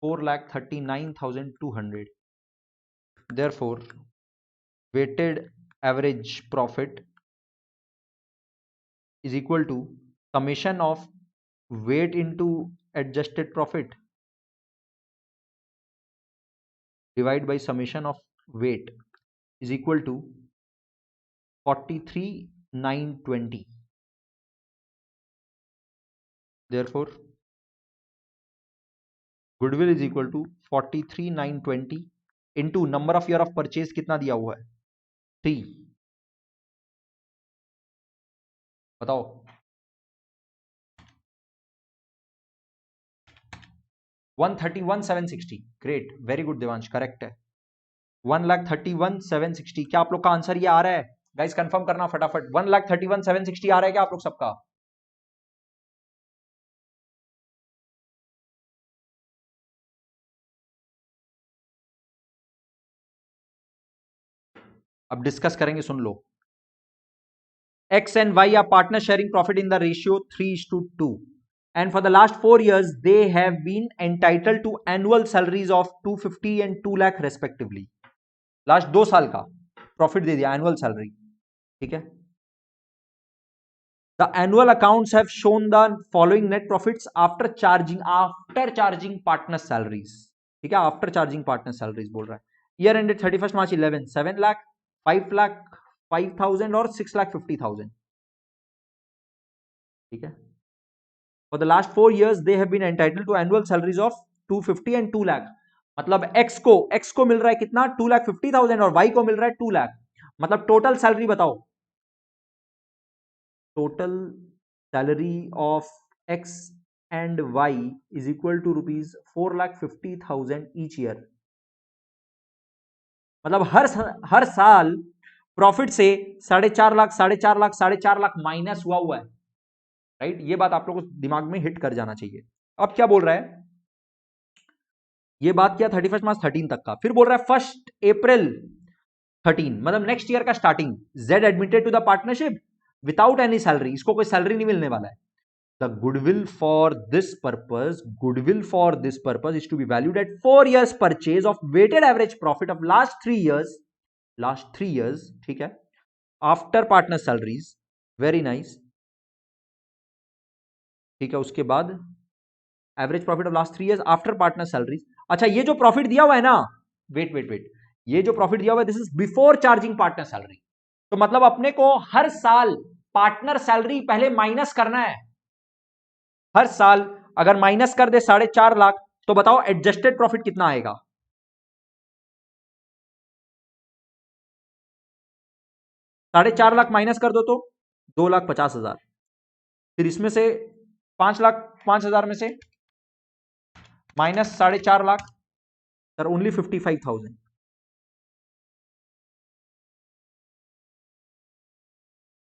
4,39,200. Therefore, weighted average profit is equal to summation of weight into adjusted profit divided by summation of weight is equal to 43,920. Therefore, goodwill is equal to 43,920 into number of year of purchase कितना दिया हुआ है 3. बताओ 131,760. Great, very good Devansh, correct है 1,31,760. क्या आप लोग का आंसर ये आ रहा है गाइस? कंफर्म करना फटाफट. 1,31,760 आ रहा है क्या आप लोग सबका? अब डिस्कस करेंगे, सुन लो. X and Y are partner sharing profit in the ratio 3:2, and for the last 4 years they have been entitled to annual salaries of 250 and 2 lakh respectively. Last 2 साल का प्रॉफिट दे दिया, एनुअल सैलरी. ठीक है. The annual accounts have shown the following net profits after charging partner salaries. ठीक है, after charging partner salaries बोल रहा है. ईयर एंडेड 31 मार्च 11, 7 लाख, 5 लाख 5,000 और 6,50,000. ठीक है. For the last 4 years they have been entitled to annual salaries of 250 and 2 lakh. मतलब x को मिल रहा है कितना 2,50,000 और y को मिल रहा है 2 लाख. मतलब टोटल सैलरी बताओ. Total salary of x and y is equal to rupees 4,50,000 each year. मतलब हर साल प्रॉफिट से 4.5 लाख 4.5 लाख 4.5 लाख माइनस हुआ है. राइट, ये बात आप लोगों को दिमाग में हिट कर जाना चाहिए. अब क्या बोल रहा है, ये बात क्या 31 मार्च 13 तक का. फिर बोल रहा है 1 अप्रैल 13, मतलब नेक्स्ट ईयर का starting. Z admitted to the partnership without any salary. इसको कोई सैलरी नहीं मिलने वाला है. The goodwill for this purpose is to be valued at 4 years purchase of weighted average profit of last 3 years. ठीक है, after partner salaries. Very nice. ठीक है, उसके बाद average profit of last 3 years after partner salaries. अच्छा, ये जो profit दिया हुआ है ना, वेट, ये जो प्रॉफिट दिया हुआ है this is before charging partner salary. तो मतलब अपने को हर साल पार्टनर सैलरी पहले माइनस करना है. हर साल अगर माइनस कर दे 4.5 लाख, तो बताओ एडजस्टेड प्रॉफिट कितना आएगा. 4.5 लाख माइनस कर दो तो 2,50,000. फिर इसमें से 5,05,000 में से minus 4.5 lakh, sir only 55,000.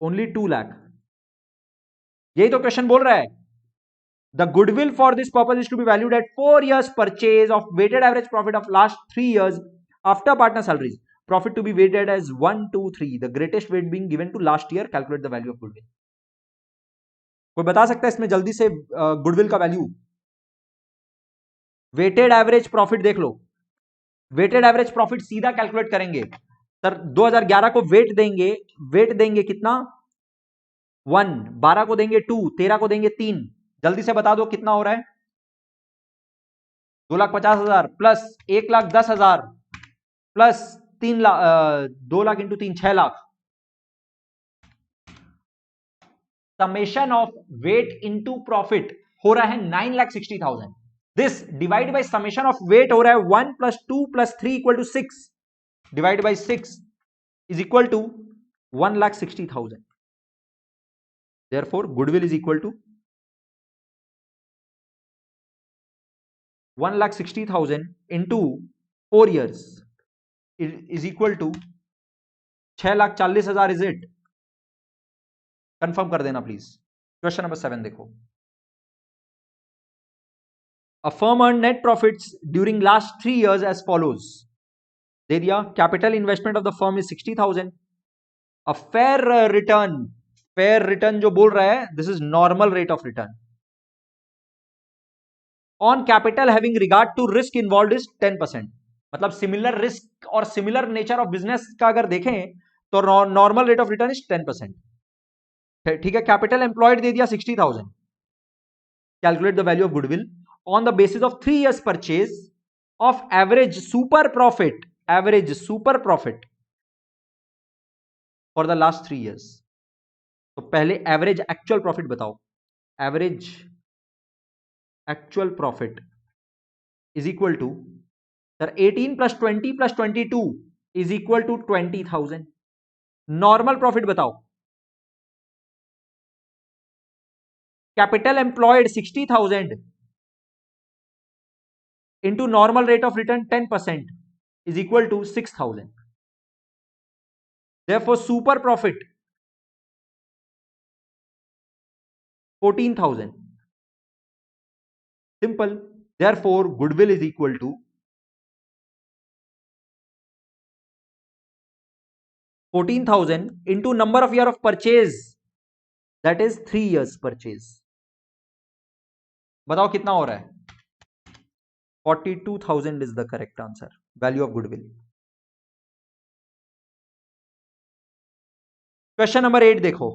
Only 2 lakh. यही तो क्वेश्चन बोल रहा है. The goodwill for this purpose is to be valued at 4 years purchase of weighted average profit of last 3 years after partner salaries. Profit to be weighted as 1, 2, 3. The greatest weight being given to last year. Calculate the value of goodwill. कोई बता सकता है इसमें जल्दी से goodwill का value? Weighted average profit देख लो. Weighted average profit सीधा कैलकुलेट करेंगे. सर 2011 को वेट देंगे कितना 1, 12 को देंगे 2, 13 को देंगे 3. जल्दी से बता दो कितना हो रहा है. 2,50,000 plus 1,10,000 plus 3 lakh, 2 lakh into 3 6 lakh. Summation of weight into profit हो रहा है 9,60,000. This divide by summation of weight हो रहा है 1 + 2 + 3 = 6 divide by 6 is equal to 1,60,000. Therefore, goodwill is equal to 1,60,000 into 4 years is equal to 6,40,000. Is it? Confirm कर देना please. Question number 7 देखो. A firm earned net profits during last 3 years as follows. दे दिया। Capital investment of the firm is 60,000। A fair return जो बोल रहा है, this is normal rate of return on capital having regard to risk involve is 10%। मतलब similar risk और similar nature of business का अगर देखें तो normal rate of return is 10%। ठीक है, कैपिटल एम्प्लॉयड दे दिया 60,000। Calculate the value of goodwill on the basis of 3 years purchase of average super profit for the last 3 years। तो पहले एवरेज एक्चुअल प्रॉफिट बताओ। Average actual profit is equal to, sir 18 + 20 + 22 is equal to 20,000। Normal profit बताओ। Capital employed 60,000 into normal rate of return 10% is equal to 6,000. Therefore, super profit 14,000. Simple. Therefore, goodwill is equal to 14,000 into number of year of purchase, that is 3 years purchase. बताओ कितना हो रहा है? 42,000 is the correct answer. Value of goodwill. Question number 8 देखो.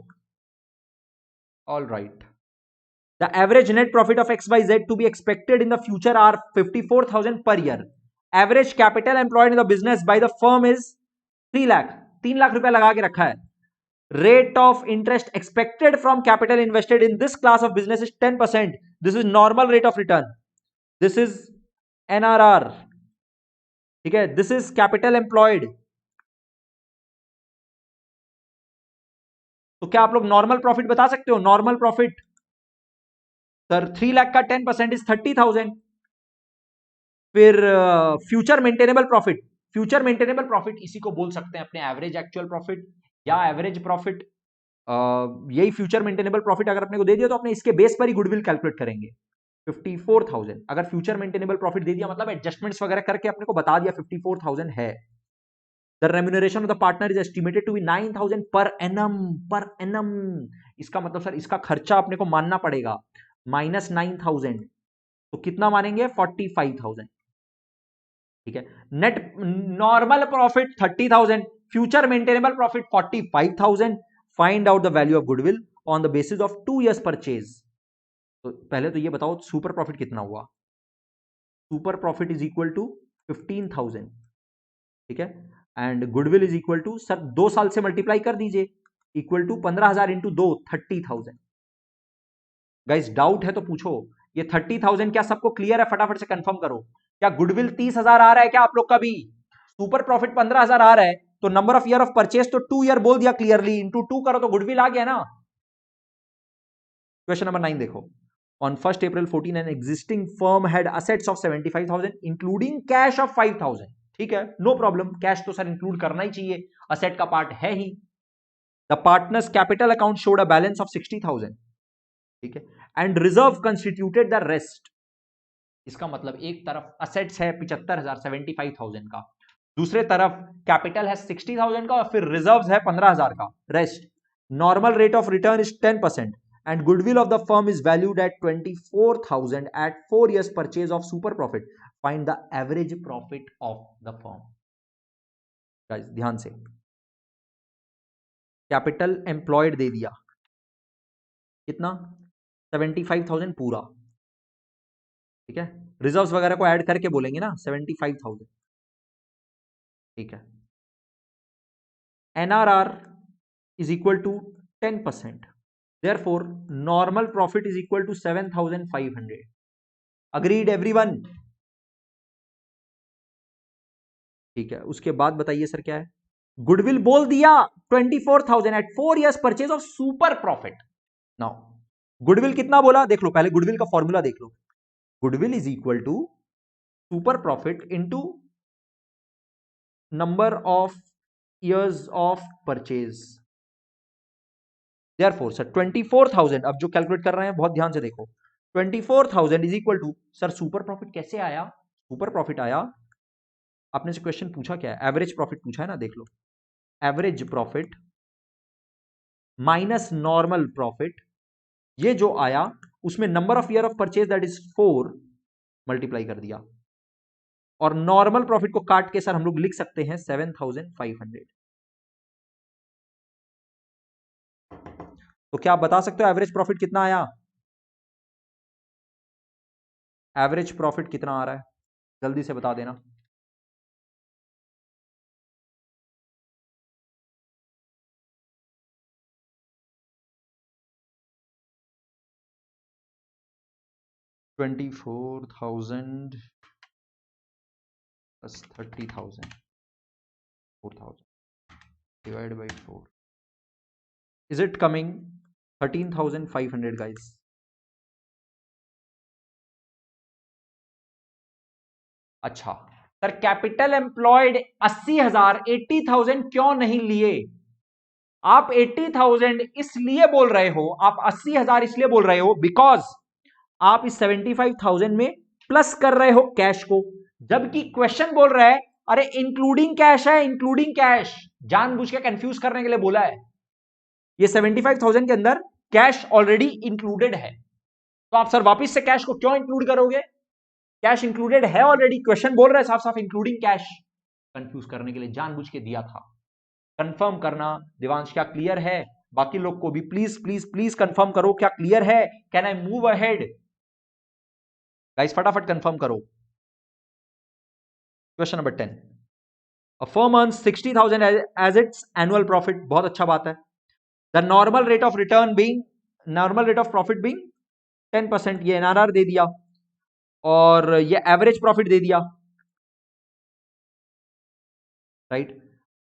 All right. The average net profit of XYZ to be expected in the future are 54,000 per year. Average capital employed in the business by the firm is 3 lakh. 3 lakh रुपया लगा के रखा है. Rate of interest expected from capital invested in this class of business is 10%. This is normal rate of return. This is NRR. ठीक है, this is capital employed. तो क्या आप लोग नॉर्मल प्रॉफिट बता सकते हो? नॉर्मल प्रॉफिट सर 3 लाख का 10% इज 30,000। फिर फ्यूचर मेंटेनेबल प्रॉफिट इसी को बोल सकते हैं अपने एवरेज एक्चुअल प्रॉफिट या एवरेज प्रॉफिट। यही फ्यूचर मेंटेनेबल प्रॉफिट अगर अपने को दे दिया तो अपने इसके बेस पर ही गुडविल कैलकुलेट करेंगे। 54,000 अगर फ्यूचर मेंटेनेबल प्रॉफिट दे दिया मतलब एडजस्टमेंट्स वगैरह करके अपने को बता दिया 54,000 है। The remuneration of the partner is estimated to be 9,000 per annum. इसका मतलब सर इसका खर्चा अपने को मानना पड़ेगा -9,000, तो कितना मानेंगे? 45,000। ठीक है, net normal profit 30,000, future maintainable profit 45,000। Find out the value of goodwill on the basis of 2 years purchase. तो पहले तो ये बताओ सुपर प्रॉफिट कितना हुआ? Super profit is equal to 15,000। ठीक है, and goodwill is equal to, sir 2 साल से मल्टीप्लाई कर दीजिए, equal to 15,000 into 2 30,000। Guys doubt है तो पूछो। ये 30,000 क्या सबको क्लियर है? फटाफट से कंफर्म करो। क्या गुडविल 30,000 आ रहा है क्या आप लोग का भी? सुपर प्रॉफिट 15,000 आ रहा है तो number of year of purchase तो 2 ईयर बोल दिया क्लियरली, इंटू 2 करो तो गुडविल आ गया ना। क्वेश्चन नंबर 9 देखो। On 1st April 14 an existing firm had assets of 75,000 including cash of 5,000। ठीक है, नो प्रॉब्लम, कैश तो सर इंक्लूड करना ही चाहिए, असेट का पार्ट है ही। The partners capital account showed a balance of 60,000। ठीक है, and reserve constituted the rest. इसका मतलब एक तरफ असेट्स है 75,000 75,000 का, दूसरे तरफ कैपिटल है 60,000 का और फिर रिजर्व्स है 15,000 का, rest. Normal rate of return is 10% and goodwill of the firm is valued at 24,000 at 4 years purchase of super profit. Find the average profit of the firm. Guys ध्यान से, कैपिटल एम्प्लॉयड दे दिया कितना? 75,000 पूरा। ठीक है, रिजर्व्स वगैरह को ऐड करके बोलेंगे ना 75,000। ठीक है, NRR is equal to 10%। Therefore, normal profit is equal to 7,500. Agreed everyone? ठीक है, उसके बाद बताइए सर क्या है? गुडविल बोल दिया 24,000 at 4 years purchase of super profit. Now goodwill कितना बोला देख लो, पहले गुडविल का फॉर्मूला देख लो। Goodwill is equal to super profit into number of years of purchase. Therefore, sir 24,000, अब जो कैलकुलेट कर रहे हैं बहुत ध्यान से देखो, 24,000 is equal to, sir super profit कैसे आया? सुपर प्रॉफिट आया आपने से क्वेश्चन पूछा क्या है, एवरेज प्रॉफिट पूछा है ना, देख लो average profit minus normal profit, ये जो आया उसमें number of year of purchase that is 4 multiply कर दिया, और नॉर्मल प्रॉफिट को काट के सर हम लोग लिख सकते हैं 7500। तो क्या आप बता सकते हो एवरेज प्रॉफिट कितना आया, एवरेज प्रॉफिट कितना आ रहा है, जल्दी से बता देना। $24,000 plus 30,000, 4,000 divided by 4. Is it coming 13,500 guys? अच्छा सर, कैपिटल एम्प्लॉयड 80,000, 80,000 क्यों नहीं लिए? आप 80,000 इसलिए बोल रहे हो, आप 80,000 इसलिए बोल रहे हो बिकॉज आप इस 75,000 में प्लस कर रहे हो कैश को, जबकि क्वेश्चन बोल रहा है अरे इंक्लूडिंग कैश है, इंक्लूडिंग कैश, जानबूझ के कंफ्यूज करने के लिए बोला है। ये 75,000 के अंदर कैश ऑलरेडी इंक्लूडेड है, तो आप सर वापस से कैश को क्यों इंक्लूड करोगे? कैश इंक्लूडेड है ऑलरेडी, क्वेश्चन बोल रहा है साफ साफ इंक्लूडिंग कैश, कंफ्यूज करने के लिए जानबूझ के दिया था। कंफर्म करना देवांश, क्या क्लियर है? बाकी लोग को भी प्लीज प्लीज प्लीज कंफर्म करो, क्या क्लियर है? Can I move ahead guys, फटाफट कंफर्म करो। Question number 10, a firm earns 60,000 as its annual profit, बहुत अच्छा बात है। The normal rate of return being, normal rate of profit being 10%, ये एनआरआर दे दिया, और ये एवरेज प्रॉफिट दे दिया, right.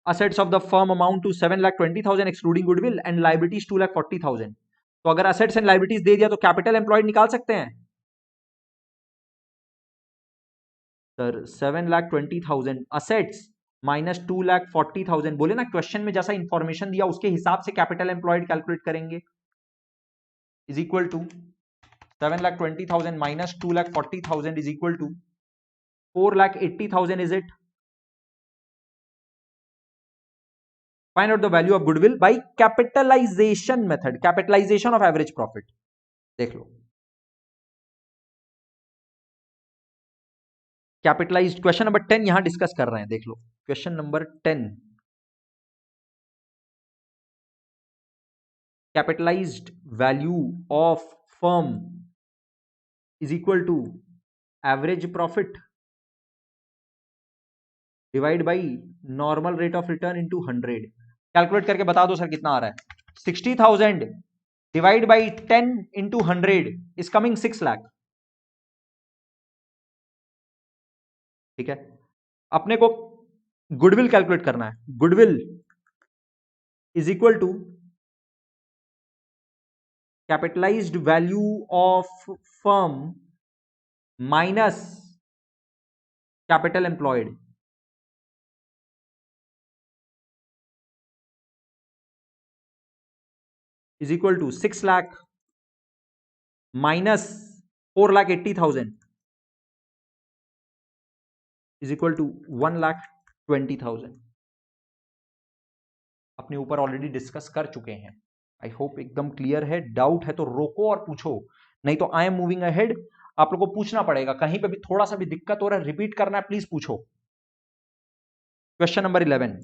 assets of the firm amount to 7,20,000 excluding goodwill and liabilities 2,40,000। तो अगर assets and liabilities दे दिया तो कैपिटल एम्प्लॉयड निकाल सकते हैं सर। 7,20,000 assets माइनस 2,40,000, बोले ना क्वेश्चन में जैसा इंफॉर्मेशन दिया उसके हिसाब से कैपिटल एम्प्लॉयड कैलकुलेट करेंगे, is equal to 7,20,000 minus 2,40,000 is equal to 4,80,000। Is it? Find out the value of goodwill by capitalization method, capitalization of average profit। देख लो कैपिटलाइज्ड, क्वेश्चन नंबर 10 यहां डिस्कस कर रहे हैं, देख लो question number 10, capitalised value of firm is equal to average profit divide by normal rate of return into 100। Calculate करके बता दो सर कितना आ रहा है। 60,000 divide by 10 into 100 is coming 6 lakh. ठीक है, अपने को गुडविल कैलकुलेट करना है। Goodwill is equal to capitalised value of firm minus capital employed, is equal to 6 lakh minus 4,80,000 is equal to 1,20,000। अपने ऊपर ऑलरेडी डिस्कस कर चुके हैं, आई होप एकदम क्लियर है। डाउट है तो रोको और पूछो, नहीं तो आई एम मूविंग अहेड। आप लोगों को पूछना पड़ेगा, कहीं पे भी थोड़ा सा भी दिक्कत हो रहा है रिपीट करना है, प्लीज पूछो। Question number 11,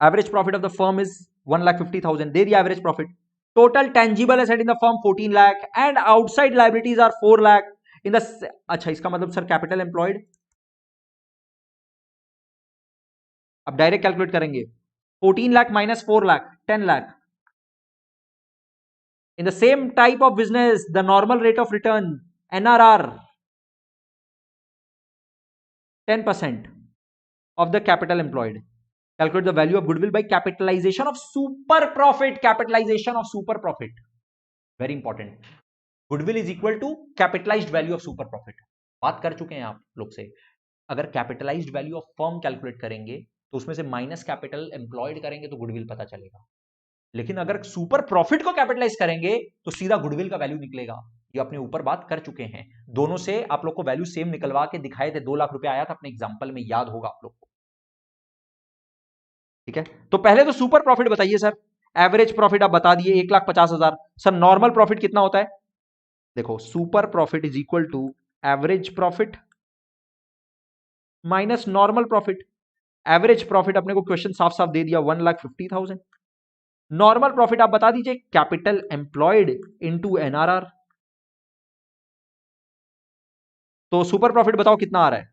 average profit of the firm is 1,50,000, दे दिया average profit. Total tangible asset in the firm 14 lakh and outside liabilities are 4 lakh in the, अच्छा इसका मतलब सर कैपिटल एम्प्लॉयड, अब डायरेक्ट कैलकुलेट करेंगे। 14 lakh minus 4 lakh 10 lakh. In the same type of business, the normal rate of return NRR 10% of the capital employed. Calculate the value of goodwill by capitalization of super profit. Capitalization of super profit, very important. Goodwill is equal to capitalized value of super profit. बात कर चुके हैं आप लोग से। अगर capitalised value of firm calculate करेंगे तो उसमें से माइनस कैपिटल एम्प्लॉयड करेंगे तो गुडविल पता चलेगा, लेकिन अगर सुपर प्रॉफिट को कैपिटलाइज करेंगे तो सीधा गुडविल का वैल्यू निकलेगा। ये अपने ऊपर बात कर चुके हैं। दोनों से आप लोग को वैल्यू सेम निकलवा के दिखाए थे, 2 लाख रुपए आया था अपने एग्जाम्पल में, याद होगा आप लोग को। ठीक है, तो पहले तो सुपर प्रॉफिट बताइए सर। एवरेज प्रॉफिट आप बता दिए 1,50,000। सर नॉर्मल प्रॉफिट कितना होता है? देखो super profit is equal to average profit minus normal profit. Average profit अपने को क्वेश्चन साफ साफ दे दिया 1,50,000। नॉर्मल प्रॉफिट आप बता दीजिए कैपिटल एम्प्लॉयड इनटू एनआरआर। तो सुपर प्रॉफिट बताओ कितना आ रहा है?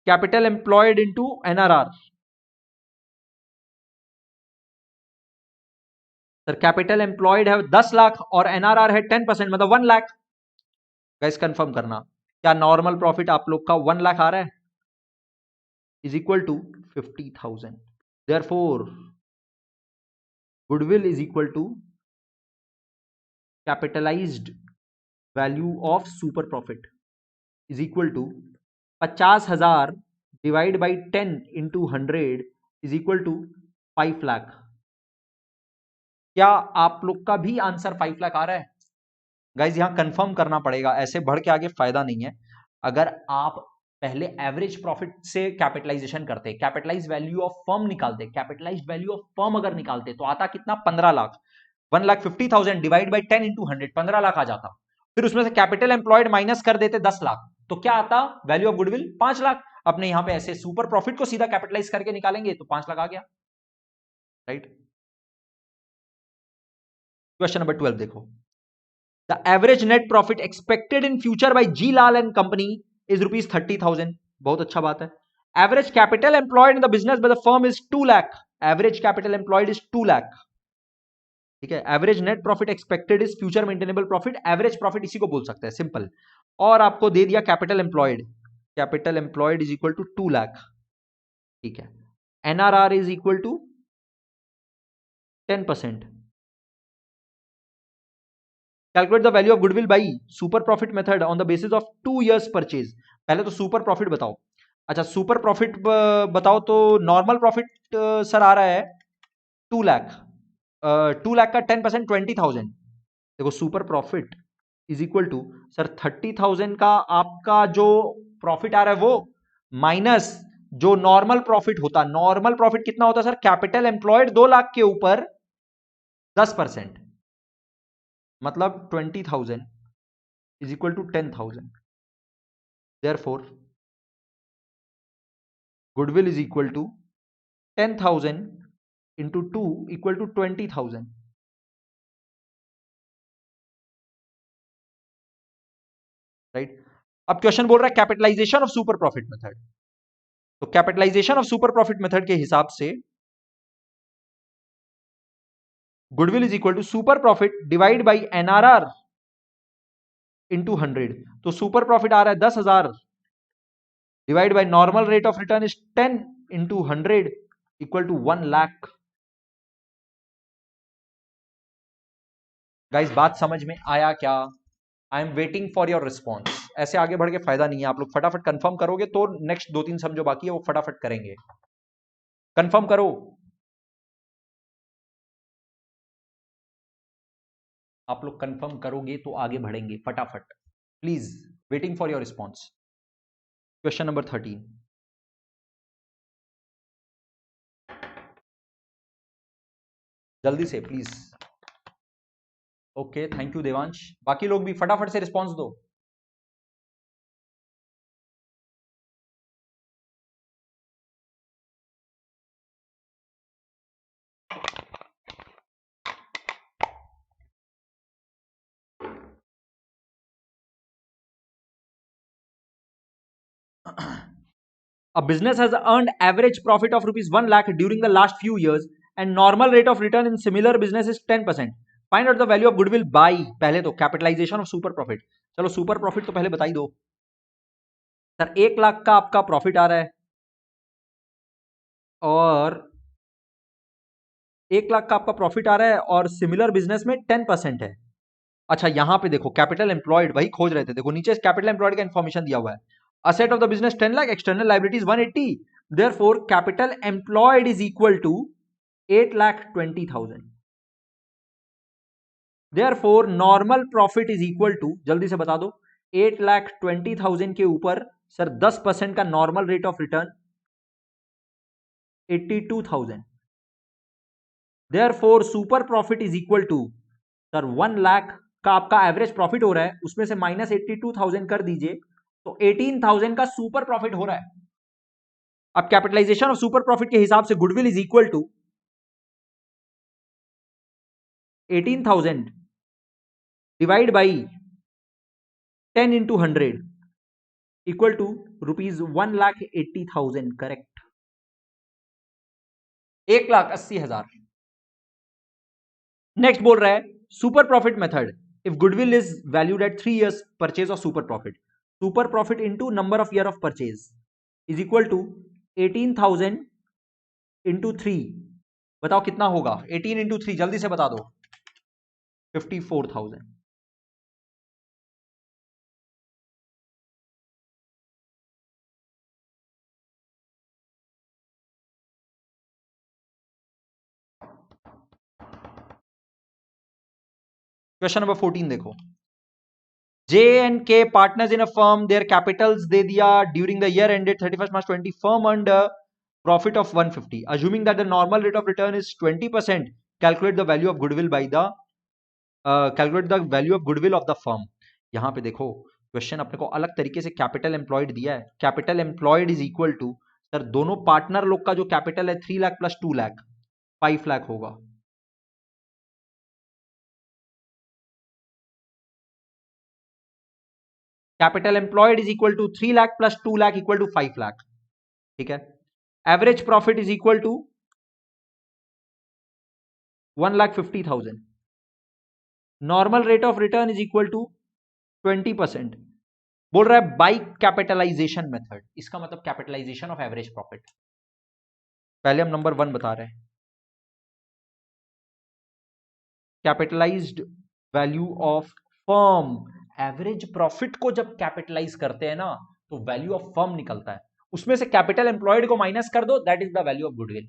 Capital employed into NRR. Sir capital employed है 10 लाख और एनआरआर है 10%, मतलब 1 लाख। गाइस कंफर्म करना, क्या नॉर्मल प्रॉफिट आप लोग का 1 लाख आ रहा है? Is equal to 50,000। Therefore goodwill is equal to capitalised value of super profit is equal to 50,000 divide by 10 into 100 is equal to 5 lakh. क्या आप लोग का भी आंसर 5 लाख आ रहा है? गाइज यहां कंफर्म करना पड़ेगा, ऐसे बढ़ के आगे फायदा नहीं है। अगर आप पहले एवरेज प्रॉफिट से कैपिटलाइजेशन करते, कैपिटलाइज वैल्यू ऑफ फर्म निकालते, कैपिटलाइज वैल्यू ऑफ फर्म अगर निकालते तो आता कितना? 15 lakh. 1,50,000 divide by 10 into 100, 15 lakh आ जाता। फिर उसमें से कैपिटल एम्प्लॉयड माइनस कर देते 10 लाख, तो क्या आता? Value of goodwill 5 lakh. अपने यहां पे ऐसे सुपर प्रॉफिट को सीधा कैपिटलाइज करके निकालेंगे तो 5 लाख आ गया, राइट। क्वेश्चन नंबर 12 देखो। The average net profit expected in future by G Lal and Company is rupees 30,000. बहुत अच्छा बात है। Average capital employed in the business by the firm is 2 lakh. Average capital employed is 2 lakh. ठीक है, average net profit expected is future maintainable profit. Average profit इसी को बोल सकते हैं, सिंपल। और आपको दे दिया capital employed, capital employed is equal to 2 lakh. ठीक है, NRR is equal to 10%। Calculate the value of goodwill by super profit method on the basis of 2 years purchase. पहले तो सुपर प्रॉफिट बताओ। अच्छा सुपर प्रॉफिट बताओ तो नॉर्मल प्रॉफिट सर आ रहा है 2 लाख। 2 लाख का 10% 20,000। देखो super profit is equal to sir 30,000 का आपका जो प्रॉफिट आ रहा है वो माइनस जो नॉर्मल प्रॉफिट होता। नॉर्मल प्रॉफिट कितना होता सर? कैपिटल एम्प्लॉयड 2 लाख के ऊपर 10%, मतलब 20,000 is equal to 10,000. Therefore, goodwill is equal to 10,000 into 2 equal to 20,000. Right. अब क्वेश्चन बोल रहा है capitalisation of super profit method. तो capitalisation of super profit method के हिसाब से goodwill is equal to super profit divide by NRR into 100। तो super profit आ रहा है 10,000 divide by normal rate of return is 10 into 100 equal to 1 lakh. Guys बात समझ में आया क्या? I am waiting for your response. ऐसे आगे बढ़ के फायदा नहीं है। आप लोग फटाफट कंफर्म करोगे तो नेक्स्ट 2-3 सम जो बाकी है वो फटाफट करेंगे। कंफर्म करो। आप लोग कंफर्म करोगे तो आगे बढ़ेंगे फटाफट, please. Waiting for your response. Question number 13। जल्दी से please. Okay thank you Devansh. बाकी लोग भी फटाफट से रिस्पॉन्स दो। A business has earned average profit of rupees 1 lakh during the last few years and normal rate of return in similar business is 10%. Find out the value of goodwill by पहले तो capitalisation of super profit. चलो super profit तो पहले बता ही दो sir. 1 lakh का आपका profit आ रहा है और 1 लाख का आपका प्रॉफिट आ रहा है और सिमिलर बिजनेस में 10% है। अच्छा यहां पे देखो कैपिटल एम्प्लॉयड वही खोज रहे थे। देखो नीचे कैपिटल एम्प्लॉयड का इंफॉर्मेशन दिया हुआ है। Asset of the business 10 lakh, external liabilities 180। Therefore capital employed is equal to 8,20,000। Therefore normal profit is equal to, जल्दी से बता दो, 8,20,000 के ऊपर सर 10% का normal rate of return 82,000। Therefore super profit is equal to, sir 1 lakh का आपका एवरेज प्रॉफिट हो रहा है, उसमें से माइनस 82,000 कर दीजिए तो 18,000 का सुपर प्रॉफिट हो रहा है। अब कैपिटलाइजेशन ऑफ सुपर प्रॉफिट के हिसाब से goodwill is equal to 18,000 divide by 10 into 100 equal to rupees 1,80,000। Correct, 1,80,000। Next बोल रहा है super profit method, if goodwill is valued at 3 years purchase of super profit into number of year of purchase is equal to 18,000 into 3। बताओ कितना होगा? 18 into 3 जल्दी से बता दो। 54,000। क्वेश्चन नंबर 14 देखो, J and K partners in a firm, their capitals दे दिया during the year ended 31st March 2020, firm earned profit of 150, assuming that the normal rate of return is 20%, calculate the value of goodwill by the calculate the value of goodwill of the firm। यहां पे देखो question अपने को अलग तरीके से capital employed दिया है। Capital employed is equal to, sir दोनों पार्टनर लोग का जो कैपिटल है 3 लाख प्लस 2 लाख 5 लाख होगा। Capital employed is equal to 3 lakh plus 2 lakh equal to 5 lakh. ठीक है। Average profit is equal to 1,50,000। Normal rate of return is equal to 20%। बोल रहा है बाई कैपिटलाइजेशन मेथड, इसका मतलब कैपिटलाइजेशन ऑफ एवरेज प्रॉफिट। पहले हम नंबर 1 बता रहे हैं, capitalised value of firm. Average profit को जब कैपिटलाइज करते हैं ना तो वैल्यू ऑफ फर्म निकलता है, उसमें से कैपिटल एम्प्लॉयड को माइनस कर दो, that is the value of goodwill,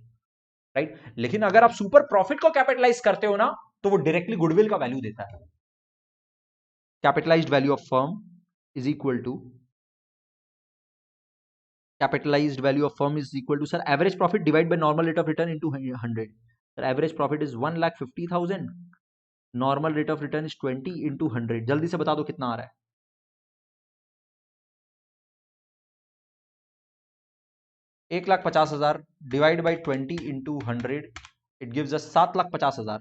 right. लेकिन अगर आप सुपर प्रॉफिट को कैपिटलाइज करते हो ना तो वो डायरेक्टली गुडविल का वैल्यू देता है। Capitalised value of firm is equal to, capitalized value of firm is equal to, sir, average profit divided by normal rate of return into 100। sir, average profit is 1,50,000, normal rate of return is 20 into 100। जल्दी से बता दो कितना आ रहा है? 1,50,000 divide by 20 into 100, it gives us 7,50,000।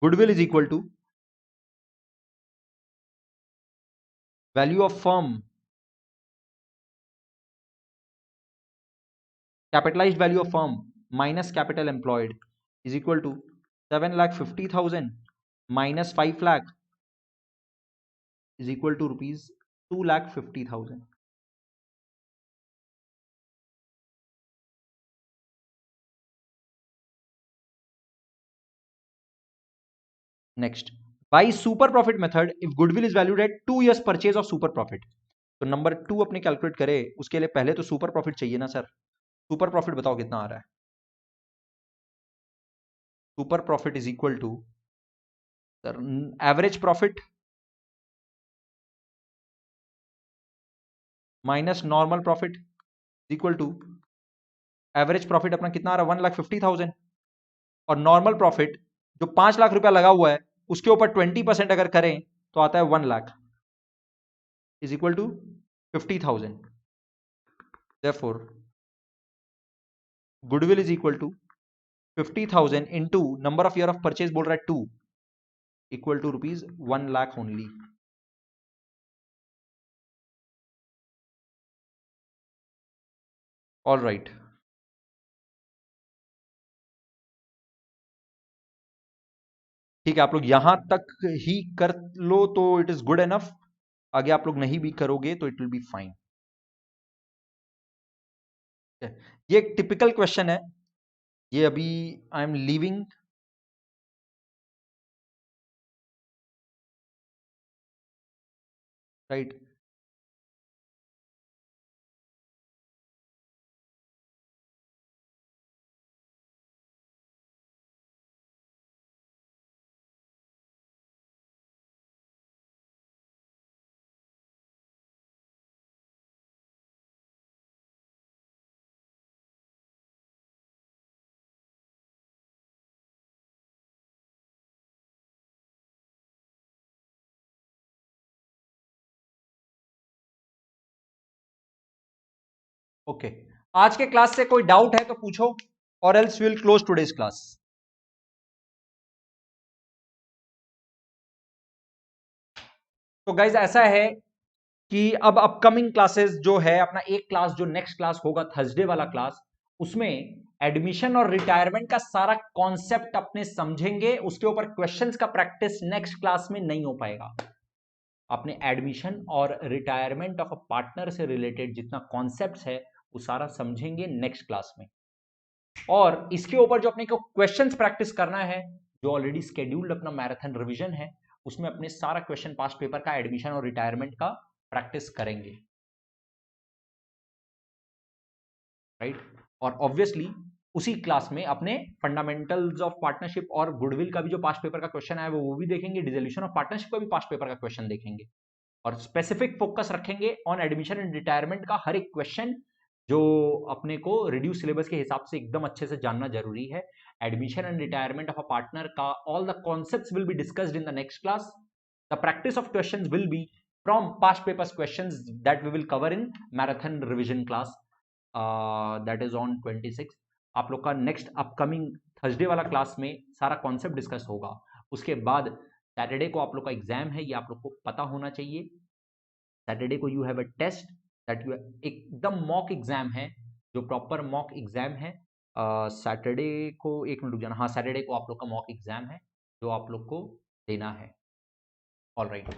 Goodwill is equal to value of firm, capitalised value of firm minus capital employed is equal to 7,50,000 minus 5 lakh is equal to rupees 2,50,000। Next, by super profit method, if goodwill is valued at 2 years purchase of super profit. तो number 2 अपने calculate करें, उसके लिए पहले तो super profit चाहिए ना sir. Super profit बताओ कितना आ रहा है? Super profit is equal to, sir average profit minus normal profit equal to, average profit अपना कितना आ रहा है? 1,50,000। और नॉर्मल प्रॉफिट जो 5 लाख रुपया लगा हुआ है उसके ऊपर 20% अगर करें तो आता है 1 lakh is equal to 50,000। therefore goodwill is equal to 50,000 into number of year of purchase बोल रहा है 2 इक्वल to rupees 1 lakh only. All right, ठीक है, आप लोग यहां तक ही कर लो तो इट इज गुड एनफ। आगे आप लोग नहीं भी करोगे तो इट विल बी फाइन। ये एक टिपिकल क्वेश्चन है, ये अभी I am leaving, right. Okay, आज के क्लास से कोई डाउट है तो पूछो, और else will close today's class. तो गाइज ऐसा है कि अब अपकमिंग क्लासेस जो है, अपना एक क्लास जो नेक्स्ट क्लास होगा थर्सडे वाला क्लास, उसमें एडमिशन और रिटायरमेंट का सारा कॉन्सेप्ट अपने समझेंगे। उसके ऊपर क्वेश्चंस का प्रैक्टिस नेक्स्ट क्लास में नहीं हो पाएगा। अपने एडमिशन और रिटायरमेंट ऑफ अ पार्टनर से रिलेटेड जितना कॉन्सेप्ट है वो सारा समझेंगे नेक्स्ट क्लास में। और इसके ऊपर जो अपने को क्वेश्चंस प्रैक्टिस करना है, जो ऑलरेडी स्केड्यूल्ड अपना मैराथन रिवीजन है, उसमें अपने सारा क्वेश्चन पास्ट पेपर का एडमिशन और रिटायरमेंट का प्रैक्टिस करेंगे, राइट। और ऑब्वियसली उसी क्लास में अपने फंडामेंटल्स ऑफ पार्टनरशिप और गुडविल का भी जो पास्ट पेपर का क्वेश्चन है वो भी देखेंगे, डिसोल्यूशन ऑफ पार्टनरशिप का भी पास्ट पेपर का क्वेश्चन देखेंगे, और स्पेसिफिक फोकस रखेंगे ऑन एडमिशन एंड रिटायरमेंट का हर एक क्वेश्चन, जो अपने को रिड्यूस सिलेबस के हिसाब से एकदम अच्छे से जानना जरूरी है। Admission and retirement of a partner का all the concepts will be discussed in the next class. The practice of questions will be from past papers questions that we will cover in marathon revision class, that is on 26। आप लोग का next upcoming Thursday वाला class में सारा concept discuss होगा। उसके बाद Saturday को आप लोग का एग्जाम है, ये आप लोग को पता होना चाहिए। सैटरडे को you have a test that you, एकदम मॉक एग्जाम है, जो प्रॉपर मॉक एग्जाम है। सैटरडे को, एक मिनट रुक जाना, हाँ सैटरडे को आप लोग का मॉक एग्जाम है जो आप लोग को देना है। ऑल राइट,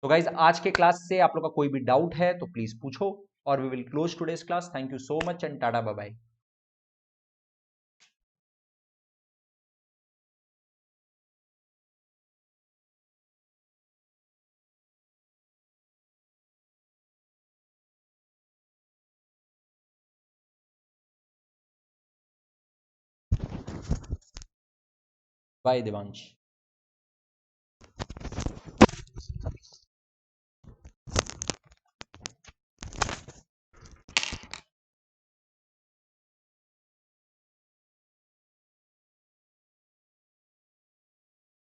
तो गाइज आज के क्लास से आप लोग का कोई भी डाउट है तो प्लीज पूछो, और we will close today's class. Thank you so much and tata bye bye. Bye Devansh.